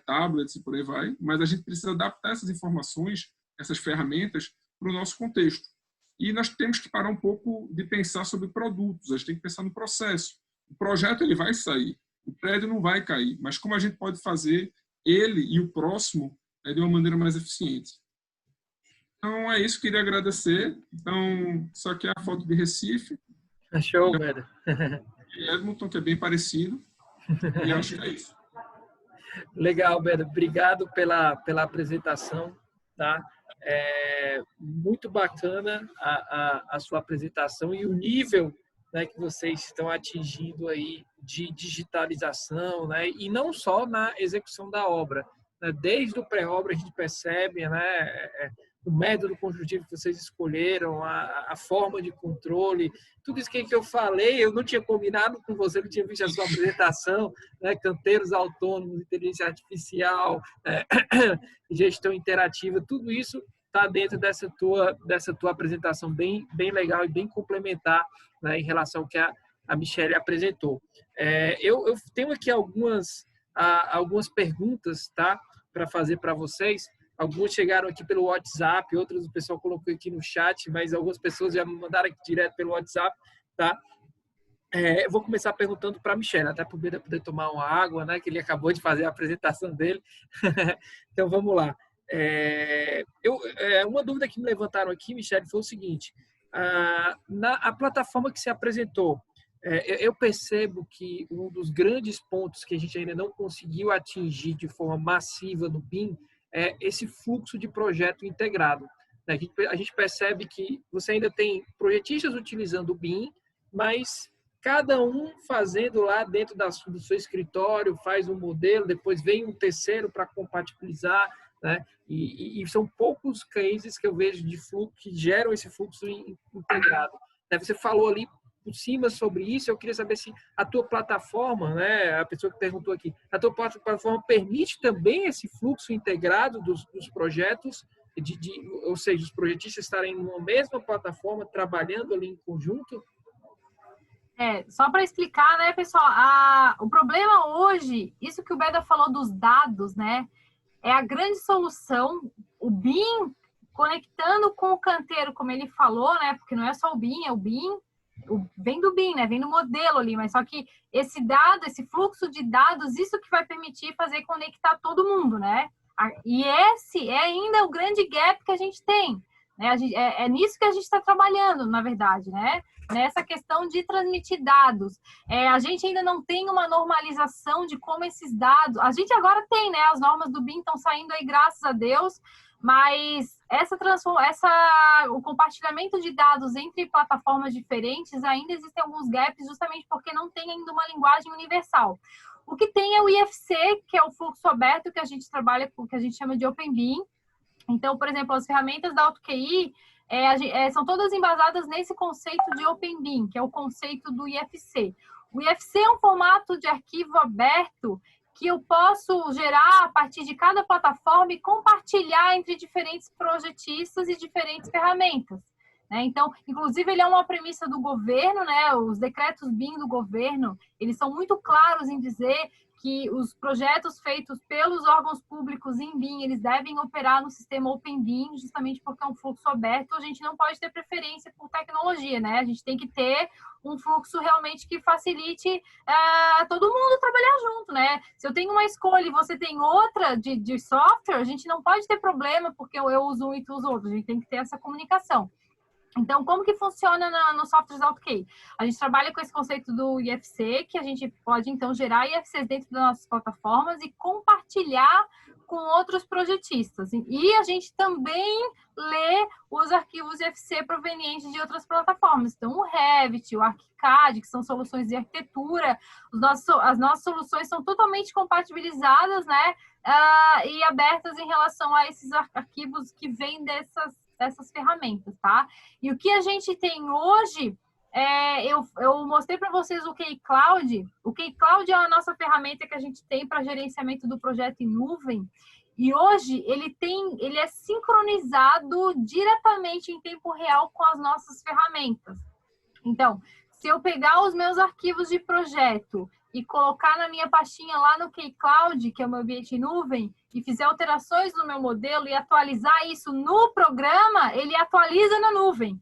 tablets e por aí vai, mas a gente precisa adaptar essas informações, essas ferramentas, para o nosso contexto. E nós temos que parar um pouco de pensar sobre produtos, a gente tem que pensar no processo. O projeto ele vai sair, o prédio não vai cair, mas como a gente pode fazer ele e o próximo de uma maneira mais eficiente. Então, é isso, queria agradecer. Então, isso aqui é a foto de Recife. Show, Beda. E Edmonton, que é bem parecido. E acho que é isso. Legal, Beda. Obrigado pela apresentação, tá? Muito bacana a sua apresentação e o nível, né, que vocês estão atingindo aí de digitalização, né? E não só na execução da obra, né? Desde o pré-obra a gente percebe, né, o método construtivo que vocês escolheram, a forma de controle, tudo isso que eu falei, eu não tinha combinado com você, não tinha visto a sua apresentação, né? Canteiros autônomos, inteligência artificial, gestão interativa, tudo isso está dentro dessa tua apresentação bem legal e bem complementar, né, em relação ao que a Michelle apresentou. Eu tenho aqui algumas perguntas, tá, para fazer para vocês. Alguns chegaram aqui pelo WhatsApp, outros o pessoal colocou aqui no chat, mas algumas pessoas já me mandaram aqui direto pelo WhatsApp, tá? Eu vou começar perguntando para a Michelle, até para o Beda poder tomar uma água, né? Que ele acabou de fazer a apresentação dele. Então, vamos lá. Uma dúvida que me levantaram aqui, Michelle, foi o seguinte. A plataforma que se apresentou, eu percebo que um dos grandes pontos que a gente ainda não conseguiu atingir de forma massiva no BIM é esse fluxo de projeto integrado. A gente percebe que você ainda tem projetistas utilizando o BIM, mas cada um fazendo lá dentro do seu escritório, faz um modelo, depois vem um terceiro para compatibilizar, né? E são poucos cases que eu vejo de fluxo que geram esse fluxo integrado. Você falou ali por cima sobre isso, eu queria saber se a tua plataforma, né, a pessoa que perguntou aqui, a tua plataforma permite também esse fluxo integrado dos projetos, ou seja, os projetistas estarem numa mesma plataforma, trabalhando ali em conjunto? Só para explicar, né, pessoal, o problema hoje, isso que o Beda falou dos dados, né, é a grande solução, o BIM conectando com o canteiro, como ele falou, né, porque não é só o BIM, é o BIM, vem do BIM, né? Vem do modelo ali, mas só que esse dado, esse fluxo de dados, isso que vai permitir fazer conectar todo mundo, né? E esse é ainda o grande gap que a gente tem, né? É nisso que a gente está trabalhando, na verdade, né? Nessa questão de transmitir dados. A gente ainda não tem uma normalização de como esses dados... A gente agora tem, né? As normas do BIM estão saindo aí, graças a Deus, mas o compartilhamento de dados entre plataformas diferentes, ainda existem alguns gaps, justamente porque não tem ainda uma linguagem universal. O que tem é o IFC, que é o fluxo aberto que a gente trabalha com, que a gente chama de Open BIM. Então, por exemplo, as ferramentas da AutoQI são todas embasadas nesse conceito de Open BIM, que é o conceito do IFC. O IFC é um formato de arquivo aberto que eu posso gerar a partir de cada plataforma e compartilhar entre diferentes projetistas e diferentes ferramentas, né? Então, inclusive, ele é uma premissa do governo, né? Os decretos BIM do governo, eles são muito claros em dizer que os projetos feitos pelos órgãos públicos em BIM, eles devem operar no sistema Open BIM, justamente porque é um fluxo aberto. A gente não pode ter preferência por tecnologia, né? A gente tem que ter um fluxo realmente que facilite todo mundo trabalhar junto, né? Se eu tenho uma escolha e você tem outra de software, a gente não pode ter problema porque eu uso um e tu usa outro. A gente tem que ter essa comunicação. Então, como que funciona no software AutoQI? A gente trabalha com esse conceito do IFC, que a gente pode, então, gerar IFCs dentro das nossas plataformas e compartilhar com outros projetistas. E a gente também lê os arquivos IFC provenientes de outras plataformas. Então, o Revit, o ArchiCAD, que são soluções de arquitetura, as nossas soluções são totalmente compatibilizadas, né? E abertas em relação a esses arquivos que vêm dessas ferramentas, tá? E o que a gente tem hoje, eu mostrei para vocês o K-Cloud. O K-Cloud é a nossa ferramenta que a gente tem para gerenciamento do projeto em nuvem. E hoje ele é sincronizado diretamente em tempo real com as nossas ferramentas. Então, se eu pegar os meus arquivos de projeto e colocar na minha pastinha lá no K-Cloud, que é o meu ambiente em nuvem, e fizer alterações no meu modelo e atualizar isso no programa, ele atualiza na nuvem.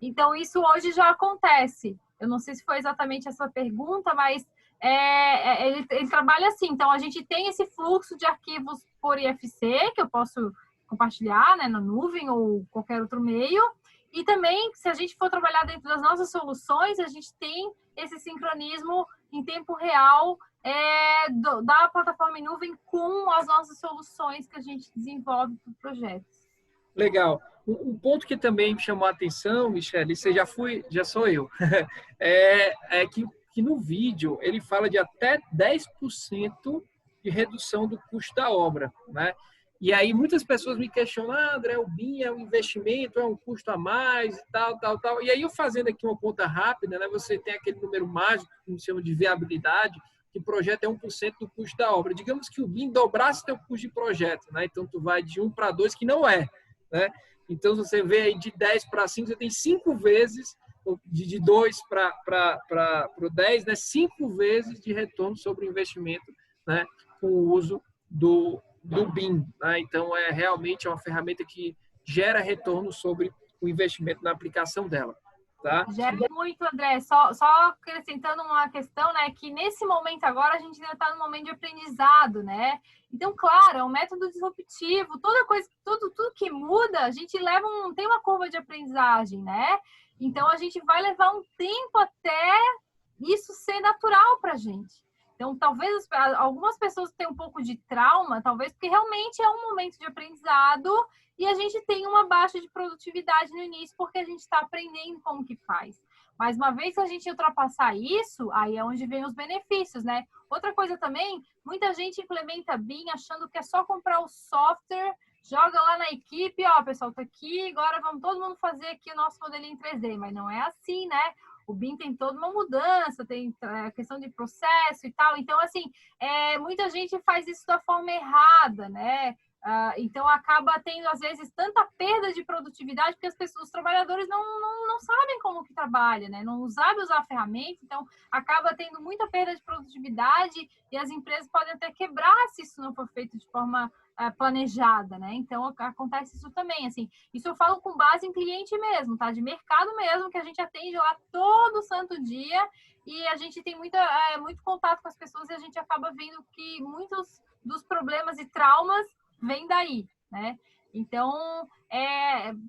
Então, isso hoje já acontece. eu não sei se foi exatamente essa pergunta, mas ele trabalha assim. Então, a gente tem esse fluxo de arquivos por IFC, que eu posso compartilhar, né, na nuvem ou qualquer outro meio. E também, se a gente for trabalhar dentro das nossas soluções, a gente tem esse sincronismo em tempo real da plataforma em nuvem com as nossas soluções que a gente desenvolve para o projeto. Legal. Um ponto que também me chamou a atenção, Michele, isso já sou eu, é que no vídeo ele fala de até 10% de redução do custo da obra, né? E aí muitas pessoas me questionam, André, o BIM é um investimento, é um custo a mais e tal. E aí eu fazendo aqui uma conta rápida, né? Você tem aquele número mágico, que se chama de viabilidade, que projeto é 1% do custo da obra. Digamos que o BIM dobrasse teu custo de projeto, né? Então tu vai de 1 para 2, que não é, né? Então você vê aí de 10 para 5, você tem 5 vezes, de 2 para o 10, né? 5 vezes de retorno sobre o investimento, né? Com o uso do BIM, né? Então, realmente uma ferramenta que gera retorno sobre o investimento na aplicação dela. Tá? Gera muito, André. Só acrescentando uma questão, né? Que nesse momento agora a gente ainda está no momento de aprendizado, né? Então, claro, é um método disruptivo. Tudo que muda, a gente tem uma curva de aprendizagem, né? Então, a gente vai levar um tempo até isso ser natural para a gente. Então, talvez algumas pessoas tenham um pouco de trauma, talvez porque realmente é um momento de aprendizado e a gente tem uma baixa de produtividade no início porque a gente está aprendendo como que faz. Mas uma vez que a gente ultrapassar isso, aí é onde vem os benefícios, né? Outra coisa também, muita gente implementa BIM achando que é só comprar o software, joga lá na equipe, ó, pessoal, tá aqui, agora vamos todo mundo fazer aqui o nosso modelinho em 3D, mas não é assim, né? O BIM tem toda uma mudança, tem a questão de processo e tal. Então, assim, muita gente faz isso da forma errada, né? Então, acaba tendo, às vezes, tanta perda de produtividade porque os trabalhadores não sabem como que trabalha, né? Não sabem usar a ferramenta, então, acaba tendo muita perda de produtividade e as empresas podem até quebrar se isso não for feito de forma planejada, né? Então, acontece isso também, assim. Isso eu falo com base em cliente mesmo, tá? De mercado mesmo, que a gente atende lá todo santo dia e a gente tem muito contato com as pessoas e a gente acaba vendo que muitos dos problemas e traumas vêm daí, né? Então,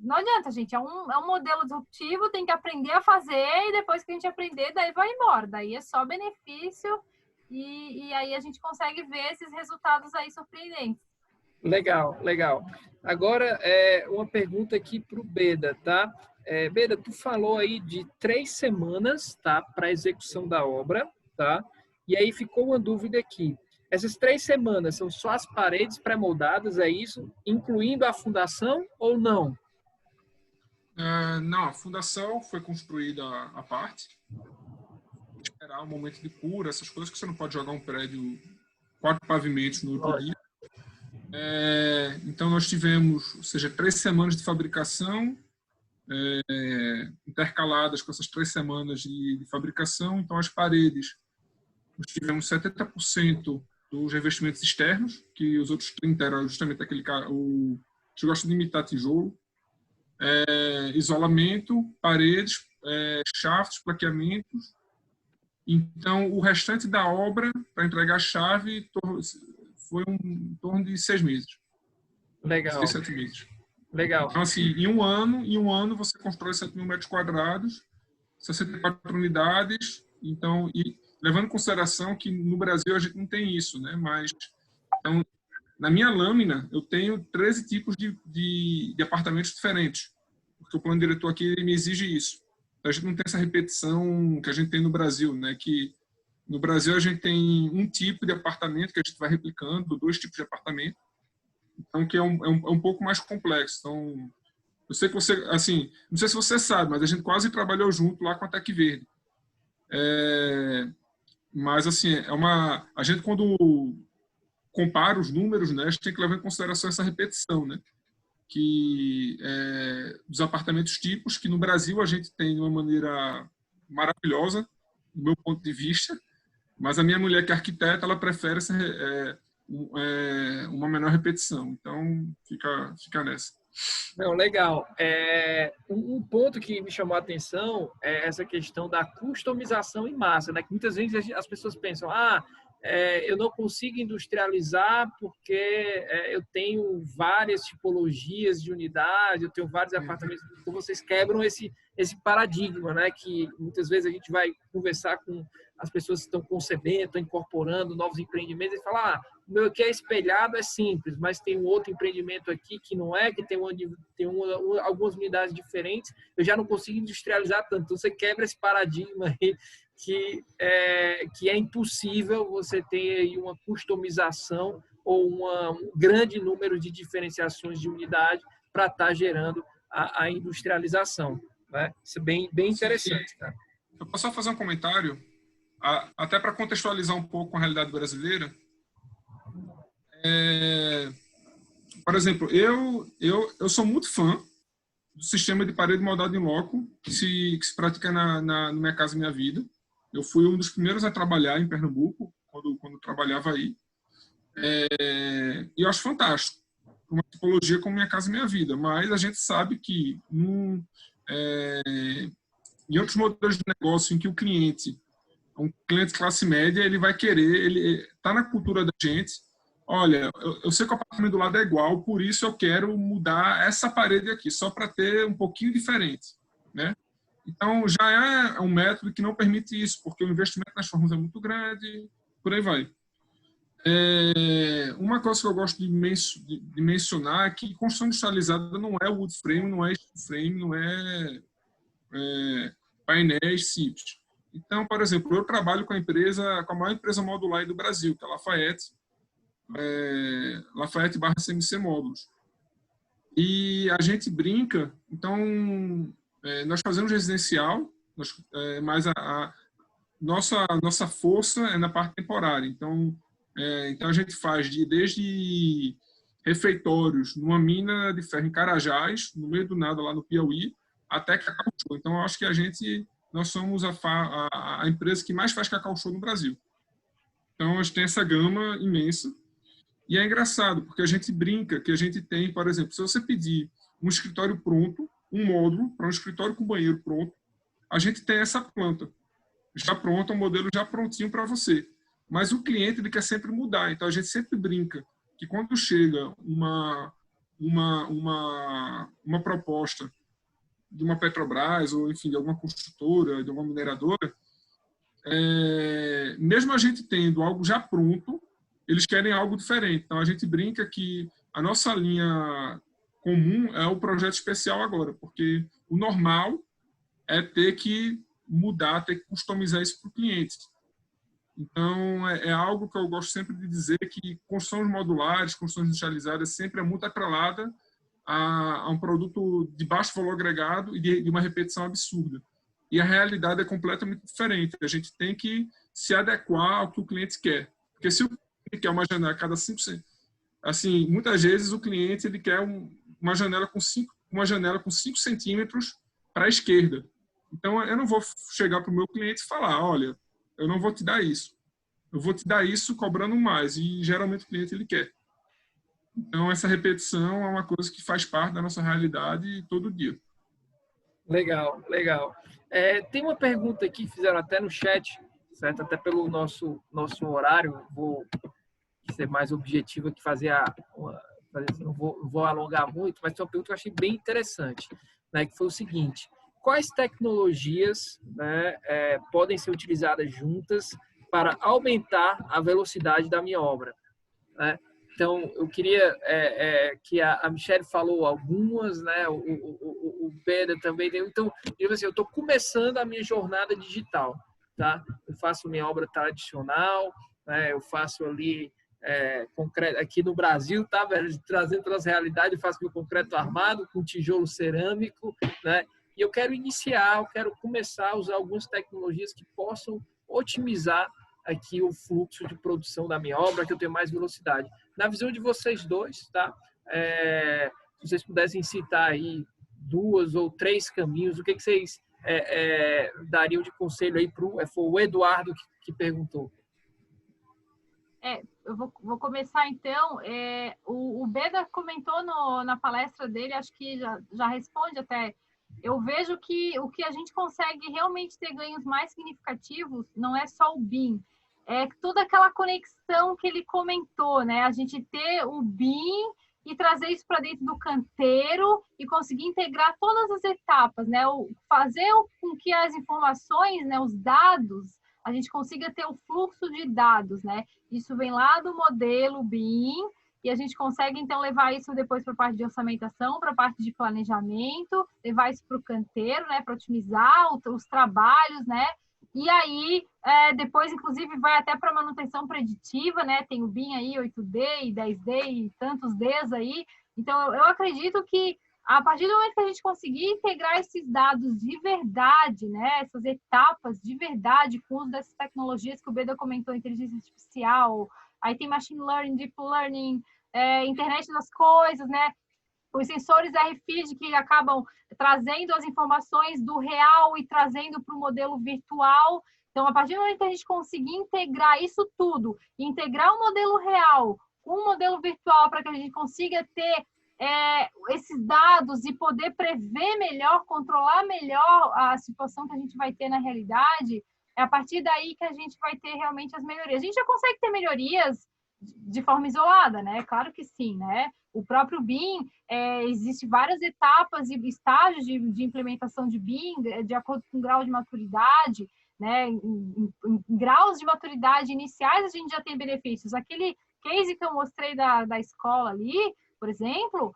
não adianta, gente. É um modelo disruptivo, tem que aprender a fazer e depois que a gente aprender, daí vai embora. Daí é só benefício e aí a gente consegue ver esses resultados aí surpreendentes. Legal, legal. Agora, uma pergunta aqui para o Beda, tá? Beda, tu falou aí de 3 semanas, tá? Para a execução da obra, tá? E aí ficou uma dúvida aqui. Essas 3 semanas são só as paredes pré-moldadas, é isso? Incluindo a fundação ou não? Não, a fundação foi construída à parte. Esperar o momento de cura, essas coisas que você não pode jogar um prédio 4 pavimentos no outro dia. Então, nós tivemos, ou seja, 3 semanas de fabricação, intercaladas com essas 3 semanas de fabricação. Então, as paredes, nós tivemos 70% dos revestimentos externos, que os outros 30% era justamente aquele cara, a gente gosta de imitar tijolo, isolamento, paredes, shafts, plaqueamentos. Então, o restante da obra, para entregar a chave, foi em torno de 6 meses. Legal. 6, 7 meses. Legal. Então, assim, em um ano você constrói 7 mil metros quadrados, 64 unidades. Então, levando em consideração que no Brasil a gente não tem isso, né? Mas, então, na minha lâmina, eu tenho 13 tipos de apartamentos diferentes, porque o plano diretor aqui me exige isso. Então, a gente não tem essa repetição que a gente tem no Brasil, né? Que no Brasil a gente tem um tipo de apartamento que a gente vai replicando, 2 tipos de apartamento, então que é um pouco mais complexo. Então, eu sei que você, assim, não sei se você sabe, mas a gente quase trabalhou junto lá com a Tec Verde. Mas assim, a gente quando compara os números, né, a gente tem que levar em consideração essa repetição, né? Que dos apartamentos tipos, que no Brasil a gente tem de uma maneira maravilhosa, do meu ponto de vista, mas a minha mulher, que é arquiteta, ela prefere uma menor repetição. Então, fica nessa. Não, legal. Um ponto que me chamou a atenção é essa questão da customização em massa, né? Que muitas vezes as pessoas pensam, eu não consigo industrializar porque eu tenho várias tipologias de unidade, eu tenho vários apartamentos. Então, vocês quebram esse paradigma, né? Que muitas vezes a gente vai conversar com as pessoas que estão concebendo, estão incorporando novos empreendimentos e falar, o meu aqui é espelhado, é simples, mas tem um outro empreendimento aqui que não é, que tem algumas unidades diferentes, eu já não consigo industrializar tanto. Então, você quebra esse paradigma aí que é impossível você ter aí uma customização ou um grande número de diferenciações de unidade para estar gerando a industrialização, né? Isso é bem interessante. Tá? Eu posso só fazer um comentário, até para contextualizar um pouco a realidade brasileira. Por exemplo, eu sou muito fã do sistema de parede moldada em loco que se pratica na Minha Casa Minha Vida. Eu fui um dos primeiros a trabalhar em Pernambuco, quando trabalhava aí. E eu acho fantástico, uma tipologia como Minha Casa Minha Vida. Mas a gente sabe que em outros modelos de negócio em que o cliente, um cliente classe média, ele vai querer, ele está na cultura da gente, olha, eu sei que o apartamento do lado é igual, por isso eu quero mudar essa parede aqui, só para ter um pouquinho diferente, né? Então, já é um método que não permite isso, porque o investimento nas formas é muito grande, por aí vai. Uma coisa que eu gosto de mencionar é que construção industrializada não é wood frame, não é steel frame, não é painéis simples. Então, por exemplo, eu trabalho com a maior empresa modular do Brasil, que é a Lafayette barra CMC Módulos. E a gente brinca, então, nós fazemos residencial, mas a nossa força é na parte temporária. Então a gente faz desde refeitórios numa mina de ferro em Carajás, no meio do nada, lá no Piauí, até cacau show. Então, eu acho que nós somos a empresa que mais faz cacau show no Brasil. Então, a gente tem essa gama imensa. E é engraçado, porque a gente brinca que a gente tem, por exemplo, se você pedir um escritório pronto, um módulo para um escritório com banheiro pronto, a gente tem essa planta já pronta, um modelo já prontinho para você. Mas o cliente ele quer sempre mudar. Então, a gente sempre brinca que quando chega uma proposta de uma Petrobras, ou enfim, de alguma construtora, de alguma mineradora, mesmo a gente tendo algo já pronto, eles querem algo diferente. Então, a gente brinca que a nossa linha comum é o projeto especial agora, porque o normal é ter que mudar, ter que customizar isso para o cliente. Então, é algo que eu gosto sempre de dizer, que construções modulares, construções industrializadas, sempre é muito atrelada a um produto de baixo valor agregado e de uma repetição absurda. E a realidade é completamente diferente. A gente tem que se adequar ao que o cliente quer. Porque se o cliente quer uma janela a cada 5%, assim, muitas vezes o cliente ele quer uma janela com 5 centímetros para a esquerda. Então, eu não vou chegar para o meu cliente e falar, olha, eu não vou te dar isso. Eu vou te dar isso cobrando mais. E, geralmente, o cliente ele quer. Então, essa repetição é uma coisa que faz parte da nossa realidade todo dia. Legal, legal. Tem uma pergunta aqui que fizeram até no chat, certo? Até pelo nosso horário, vou ser mais objetivo aqui, não vou alongar muito, mas tem uma pergunta que eu achei bem interessante, né? Que foi o seguinte: quais tecnologias, né, podem ser utilizadas juntas para aumentar a velocidade da minha obra, né? Então, eu queria que a Michelle falou algumas, né? O Pedro também deu. Então, eu estou começando a minha jornada digital, tá? Eu faço minha obra tradicional, né? Eu faço ali concreto aqui no Brasil, tá, velho? Trazendo para as realidades, eu faço meu concreto armado com tijolo cerâmico, né? E eu quero começar a usar algumas tecnologias que possam otimizar aqui o fluxo de produção da minha obra, que eu tenho mais velocidade. Na visão de vocês dois, tá? Se vocês pudessem citar aí 2 ou 3 caminhos, o que vocês dariam de conselho aí foi o Eduardo que perguntou. Eu vou começar então. O Beda comentou na palestra dele, acho que já responde até. Eu vejo que o que a gente consegue realmente ter ganhos mais significativos não é só o BIM, é toda aquela conexão que ele comentou, né? A gente ter o BIM e trazer isso para dentro do canteiro e conseguir integrar todas as etapas, né? Fazer com que as informações, né, os dados, a gente consiga ter o fluxo de dados, né? Isso vem lá do modelo BIM e a gente consegue, então, levar isso depois para a parte de orçamentação, para a parte de planejamento, levar isso para o canteiro, né? Para otimizar os trabalhos, né? E aí, depois, inclusive, vai até para manutenção preditiva, né? Tem o BIM aí, 8D e 10D e tantos Ds aí. Então, eu acredito que a partir do momento que a gente conseguir integrar esses dados de verdade, né? Essas etapas de verdade com o uso dessas tecnologias que o Beda comentou, inteligência artificial, aí tem machine learning, deep learning, internet das coisas, né? Os sensores RFID que acabam trazendo as informações do real e trazendo para o modelo virtual. Então, a partir do momento que a gente conseguir integrar isso tudo, integrar o modelo real com o modelo virtual para que a gente consiga ter esses dados e poder prever melhor, controlar melhor a situação que a gente vai ter na realidade, é a partir daí que a gente vai ter realmente as melhorias. A gente já consegue ter melhorias de forma isolada, né? Claro que sim, né? O próprio BIM, existe várias etapas e estágios de implementação de BIM, de acordo com o grau de maturidade, né? Em graus de maturidade iniciais, a gente já tem benefícios. Aquele case que eu mostrei da escola ali, por exemplo,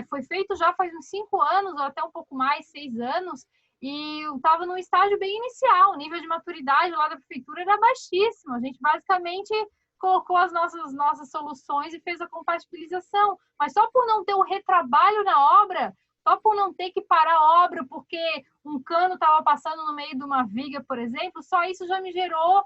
foi feito já faz uns 5 anos, ou até um pouco mais, 6 anos, e eu estava num estágio bem inicial, o nível de maturidade lá da prefeitura era baixíssimo. A gente basicamente colocou as nossas soluções e fez a compatibilização. Mas só por não ter o retrabalho na obra, só por não ter que parar a obra porque um cano estava passando no meio de uma viga, por exemplo, só isso já me gerou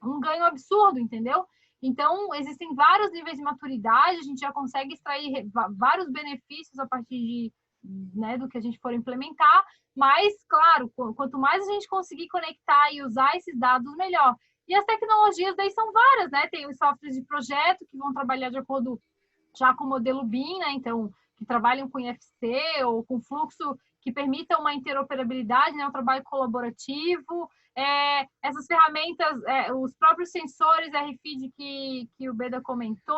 um ganho absurdo, entendeu? Então, existem vários níveis de maturidade, a gente já consegue extrair vários benefícios a partir do que a gente for implementar, mas, claro, quanto mais a gente conseguir conectar e usar esses dados, melhor. E as tecnologias daí são várias, né? Tem os softwares de projeto que vão trabalhar de acordo já com o modelo BIM, né? Então, que trabalham com IFC ou com fluxo que permita uma interoperabilidade, né? Um trabalho colaborativo. Essas ferramentas, os próprios sensores RFID que o Beda comentou,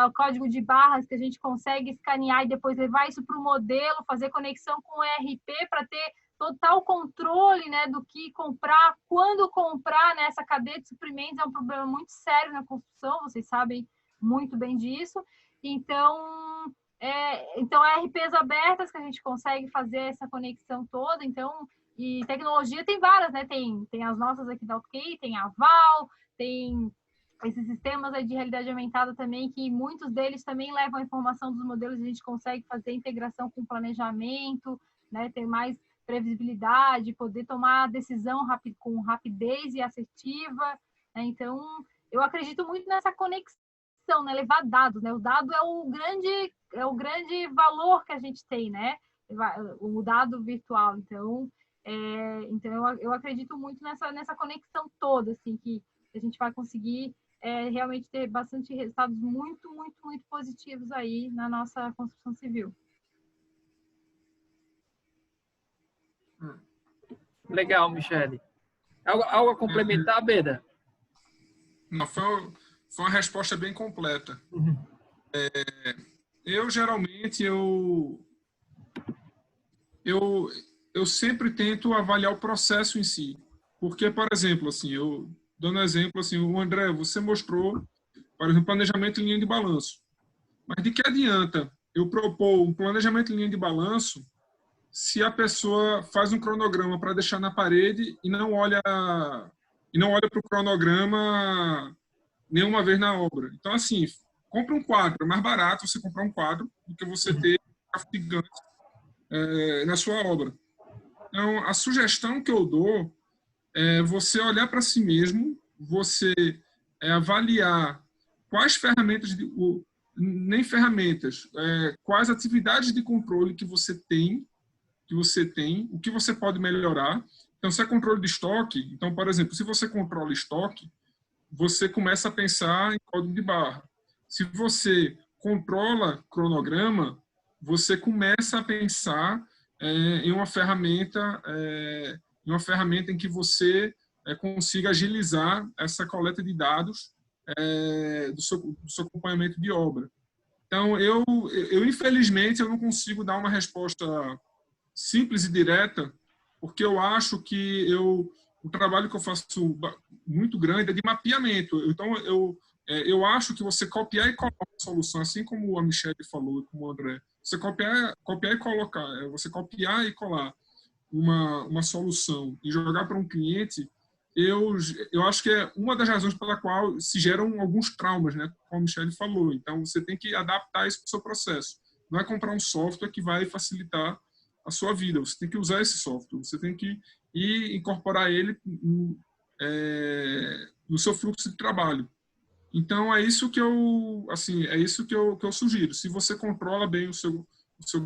o código de barras que a gente consegue escanear e depois levar isso para o modelo, fazer conexão com o ERP para ter total controle, né, do que comprar, quando comprar, né? Essa cadeia de suprimentos é um problema muito sério na construção, vocês sabem muito bem disso. Então, ERPs abertas que a gente consegue fazer essa conexão toda. Então, e tecnologia tem várias, né? Tem as nossas aqui da OK, tem a Val, tem esses sistemas aí de realidade aumentada também, que muitos deles também levam a informação dos modelos e a gente consegue fazer integração com planejamento, né? Ter mais previsibilidade, poder tomar decisão com rapidez e assertiva, né? Então, eu acredito muito nessa conexão, né? Levar dados, né? O dado é o grande valor que a gente tem, né? O dado virtual. Então, eu acredito muito nessa conexão toda, assim, que a gente vai conseguir realmente ter bastante resultados muito, muito, muito positivos aí na nossa construção civil. Legal, Michele. Algo a complementar, Beda? Não, foi uma resposta bem completa. Eu, geralmente, eu sempre tento avaliar o processo em si. Porque, por exemplo, assim, dando um exemplo, assim, o André, você mostrou, por exemplo, planejamento em linha de balanço. Mas de que adianta eu propor um planejamento em linha de balanço se a pessoa faz um cronograma para deixar na parede e não olha para o cronograma nenhuma vez na obra? Então, assim, compra um quadro. É mais barato você comprar um quadro do que você ter um gigante na sua obra. Então, a sugestão que eu dou é você olhar para si mesmo, você avaliar quais ferramentas, nem ferramentas, quais atividades de controle que você tem, o que você pode melhorar. Então, se é controle de estoque, então, por exemplo, se você controla estoque, você começa a pensar em código de barra. Se você controla cronograma, você começa a pensar em uma ferramenta em que você consiga agilizar essa coleta de dados do seu acompanhamento de obra. Então, eu infelizmente, eu não consigo dar uma resposta simples e direta, porque eu acho que o trabalho que eu faço muito grande é de mapeamento. Então, eu acho que você copiar e colar uma solução, assim como a Michelle falou, como o André, você copiar e colocar, você copiar e colar uma solução e jogar para um cliente, eu acho que é uma das razões pela qual se geram alguns traumas, né? Como a Michelle falou. Então, você tem que adaptar isso para o seu processo. Não é comprar um software que vai facilitar a sua vida. Você tem que usar esse software. Você tem que incorporar ele no seu fluxo de trabalho. Então, é isso que eu sugiro. Se você controla bem o seu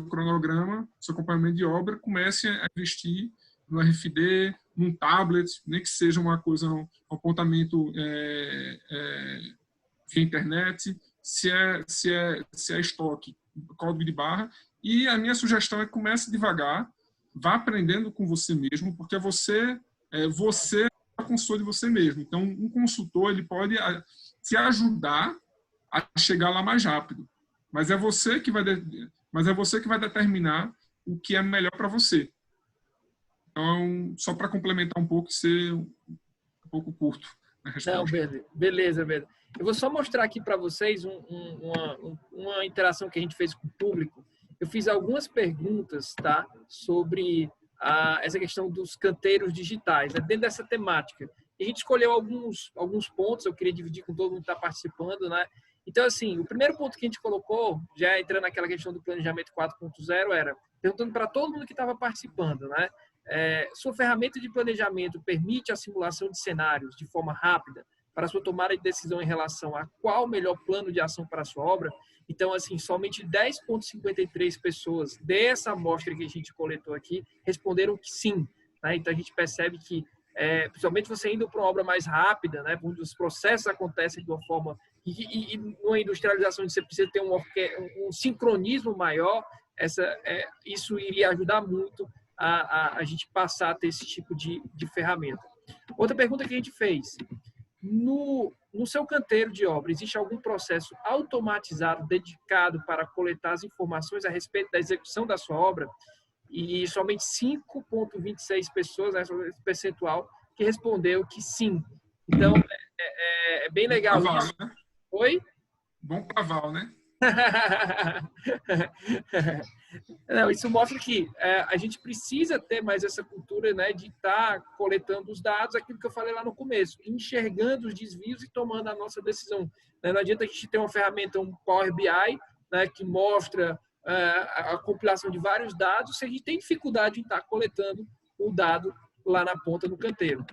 cronograma, o seu acompanhamento de obra, comece a investir no RFD, num tablet, nem que seja uma coisa, um apontamento via internet, se é estoque, código de barra. E a minha sugestão é que comece devagar, vá aprendendo com você mesmo, porque você é a consultor de você mesmo. Então, um consultor ele pode te ajudar a chegar lá mais rápido, mas é você que vai determinar o que é melhor para você. Então, só para complementar um pouco e ser um pouco curto na resposta. Não, beleza. Eu vou só mostrar aqui para vocês uma interação que a gente fez com o público. Eu fiz algumas perguntas, tá, sobre essa questão dos canteiros digitais, né, dentro dessa temática. E a gente escolheu alguns pontos, eu queria dividir com todo mundo que está participando, né? Então, assim, o primeiro ponto que a gente colocou, já entrando naquela questão do planejamento 4.0, era perguntando para todo mundo que estava participando, né? Sua ferramenta de planejamento permite a simulação de cenários de forma rápida para a sua tomada de decisão em relação a qual o melhor plano de ação para a sua obra? Então, assim, somente 10,53 pessoas dessa amostra que a gente coletou aqui responderam que sim. Né? Então, a gente percebe que, principalmente você indo para uma obra mais rápida, né, onde os processos acontecem de uma forma... E numa industrialização onde você precisa ter um sincronismo maior, isso iria ajudar muito a gente passar a ter esse tipo de ferramenta. Outra pergunta que a gente fez. No seu canteiro de obra, existe algum processo automatizado dedicado para coletar as informações a respeito da execução da sua obra? E somente 5,26 pessoas, né, esse percentual, que respondeu que sim. Então, é bem legal Bom isso. Né? Oi? Bom cavalo, né? Não, isso mostra que a gente precisa ter mais essa cultura, né, de estar coletando os dados, aquilo que eu falei lá no começo, enxergando os desvios e tomando a nossa decisão. Não adianta a gente ter uma ferramenta, um Power BI, né, que mostra a compilação de vários dados, se a gente tem dificuldade em estar coletando o dado lá na ponta do canteiro.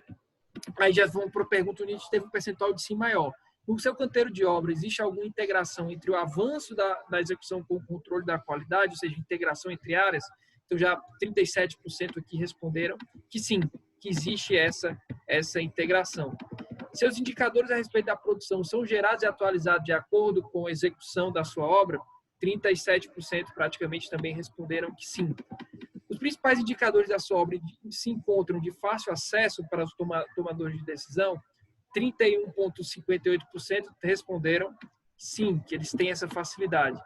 Aí já vamos para a pergunta onde a gente teve um percentual de sim maior. No seu canteiro de obra, existe alguma integração entre o avanço da execução com o controle da qualidade, ou seja, integração entre áreas? Então, já 37% aqui responderam que sim, que existe essa integração. Seus indicadores a respeito da produção são gerados e atualizados de acordo com a execução da sua obra? 37% praticamente também responderam que sim. Os principais indicadores da sua obra se encontram de fácil acesso para os tomadores de decisão? 31,58% responderam sim, que eles têm essa facilidade.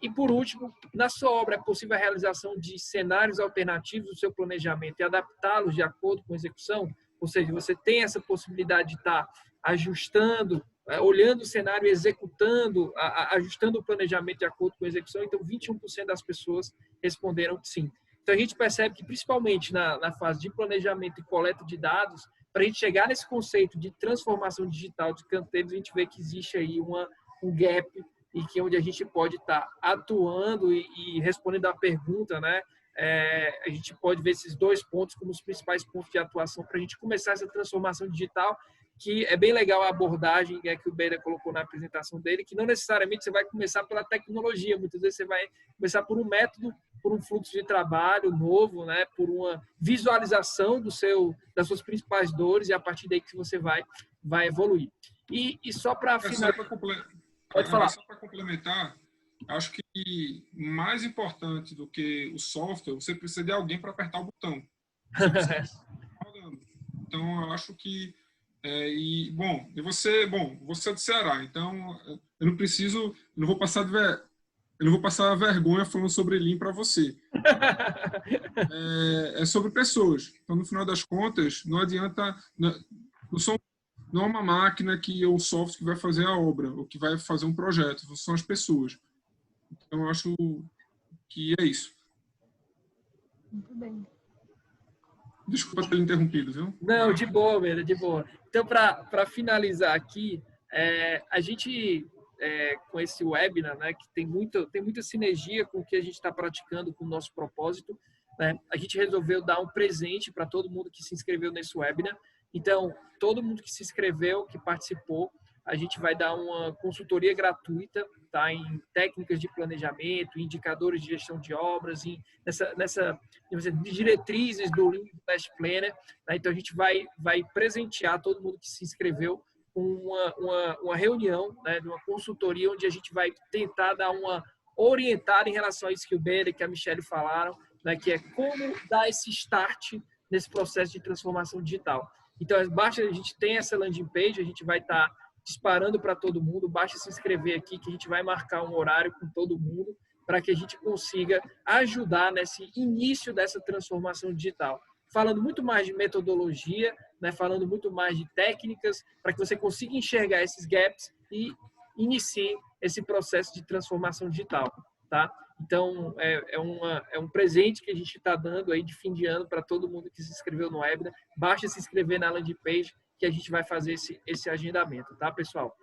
E, por último, na sua obra é possível a realização de cenários alternativos do seu planejamento e adaptá-los de acordo com a execução? Ou seja, você tem essa possibilidade de estar ajustando, olhando o cenário e executando, ajustando o planejamento de acordo com a execução. Então, 21% das pessoas responderam que sim. Então, a gente percebe que, principalmente na fase de planejamento e coleta de dados, para a gente chegar nesse conceito de transformação digital de canteiros, a gente vê que existe aí um gap e que onde a gente pode estar atuando e respondendo à pergunta, né? A gente pode ver esses dois pontos como os principais pontos de atuação para a gente começar essa transformação digital, que é bem legal a abordagem que o Beda colocou na apresentação dele, que não necessariamente você vai começar pela tecnologia, muitas vezes você vai começar por um método, por um fluxo de trabalho novo, né, por uma visualização das suas principais dores, e a partir daí que você vai evoluir. E só para finalizar... Pode falar. Só para complementar, acho que mais importante do que o software, você precisa de alguém para apertar o botão. Então, eu acho que... você é do Ceará, então eu não vou passar vergonha falando sobre Lean para você. É sobre pessoas. Então, no final das contas, não adianta... Não é uma máquina ou um software que vai fazer a obra, ou que vai fazer um projeto, são as pessoas. Então, eu acho que é isso. Muito bem. Desculpa ter interrompido, viu? Não, de boa, Beda, de boa. Então, para finalizar aqui, a gente, com esse webinar, né, que tem muita sinergia com o que a gente está praticando com o nosso propósito, né, a gente resolveu dar um presente para todo mundo que se inscreveu nesse webinar. Então, todo mundo que se inscreveu, que participou, a gente vai dar uma consultoria gratuita, tá, em técnicas de planejamento, indicadores de gestão de obras, nessa diretrizes do Lean Flash Planner. Tá? Então, a gente vai presentear todo mundo que se inscreveu com uma reunião, né, de uma consultoria, onde a gente vai tentar dar uma orientada em relação a isso que o Beda e que a Michelle falaram, né, que é como dar esse start nesse processo de transformação digital. Então, basta a gente ter essa landing page, a gente vai estar disparando para todo mundo, basta se inscrever aqui que a gente vai marcar um horário com todo mundo para que a gente consiga ajudar nesse início dessa transformação digital. Falando muito mais de metodologia, né, falando muito mais de técnicas, para que você consiga enxergar esses gaps e inicie esse processo de transformação digital. Tá? Então, é um presente que a gente está dando aí de fim de ano para todo mundo que se inscreveu no webinar. Basta se inscrever na landing page que a gente vai fazer esse agendamento, tá, pessoal?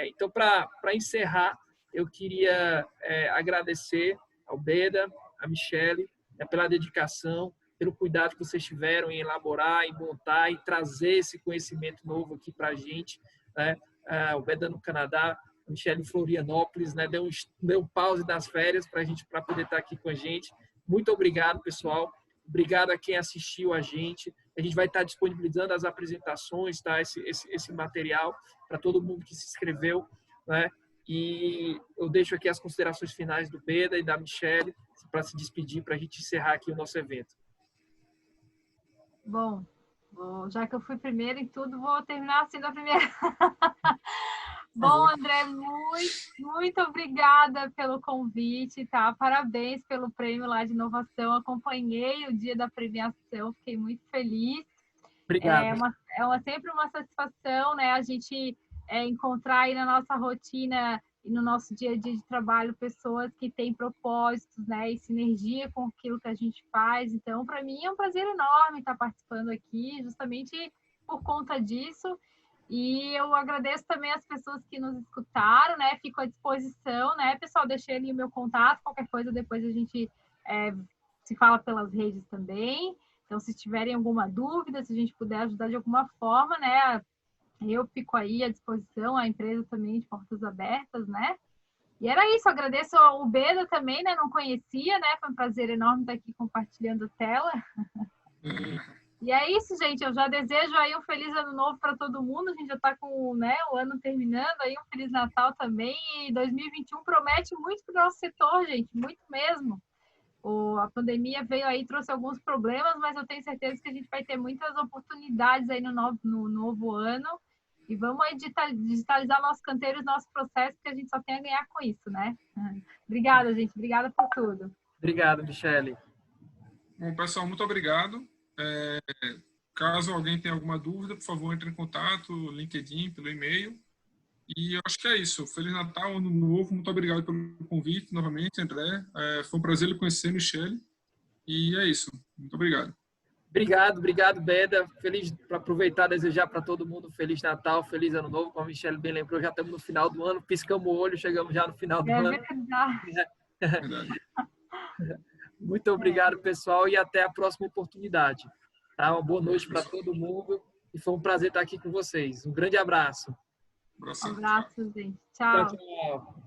Então, para encerrar, eu queria agradecer ao Beda, a Michelle, pela dedicação, pelo cuidado que vocês tiveram em elaborar, em montar e trazer esse conhecimento novo aqui para a gente, né? O Beda no Canadá, a Michelle em Florianópolis, né? Deu pause das férias para poder estar aqui com a gente. Muito obrigado, pessoal. Obrigado a quem assistiu a gente. A gente vai estar disponibilizando as apresentações, tá? Esse material para todo mundo que se inscreveu, né? E eu deixo aqui as considerações finais do Beda e da Michelle para se despedir, para a gente encerrar aqui o nosso evento. Bom, já que eu fui primeiro em tudo, vou terminar assim da primeira. Bom, André, muito obrigada pelo convite, tá? Parabéns pelo prêmio lá de inovação. Acompanhei o dia da premiação, fiquei muito feliz. Obrigado. Sempre uma satisfação, né? A gente encontrar aí na nossa rotina e no nosso dia a dia de trabalho pessoas que têm propósitos, né? E sinergia com aquilo que a gente faz. Então, para mim é um prazer enorme estar participando aqui, justamente por conta disso. E eu agradeço também as pessoas que nos escutaram, né? Fico à disposição, né? Pessoal, deixei ali o meu contato, qualquer coisa depois a gente se fala pelas redes também. Então, se tiverem alguma dúvida, se a gente puder ajudar de alguma forma, né? Eu fico aí à disposição, a empresa também de portas abertas, né? E era isso, agradeço ao Beda também, né? Não conhecia, né? Foi um prazer enorme estar aqui compartilhando a tela. E é isso, gente. Eu já desejo aí um feliz ano novo para todo mundo. A gente já está com, né, o ano terminando, aí um feliz Natal também. E 2021 promete muito para o nosso setor, gente, muito mesmo. A pandemia veio aí, trouxe alguns problemas, mas eu tenho certeza que a gente vai ter muitas oportunidades aí no novo ano. E vamos aí digitalizar nossos canteiros, nosso processo, que a gente só tem a ganhar com isso, né? Obrigada, gente. Obrigada por tudo. Obrigado, Michelle. Bom, pessoal, muito obrigado. Caso alguém tenha alguma dúvida, por favor, entre em contato, LinkedIn, pelo e-mail. E eu acho que é isso. Feliz Natal, Ano Novo. Muito obrigado pelo convite novamente, André. Foi um prazer lhe conhecer, Michelle. E é isso. Muito obrigado. Obrigado, Beda. Feliz para aproveitar, desejar para todo mundo Feliz Natal, Feliz Ano Novo. Como a Michelle bem lembrou, já estamos no final do ano, piscamos o olho, chegamos já no final do ano. É verdade. Muito obrigado, pessoal, e até a próxima oportunidade. Tá? Uma boa noite para todo mundo e foi um prazer estar aqui com vocês. Um grande abraço. Um abraço, gente. Tchau. Tchau.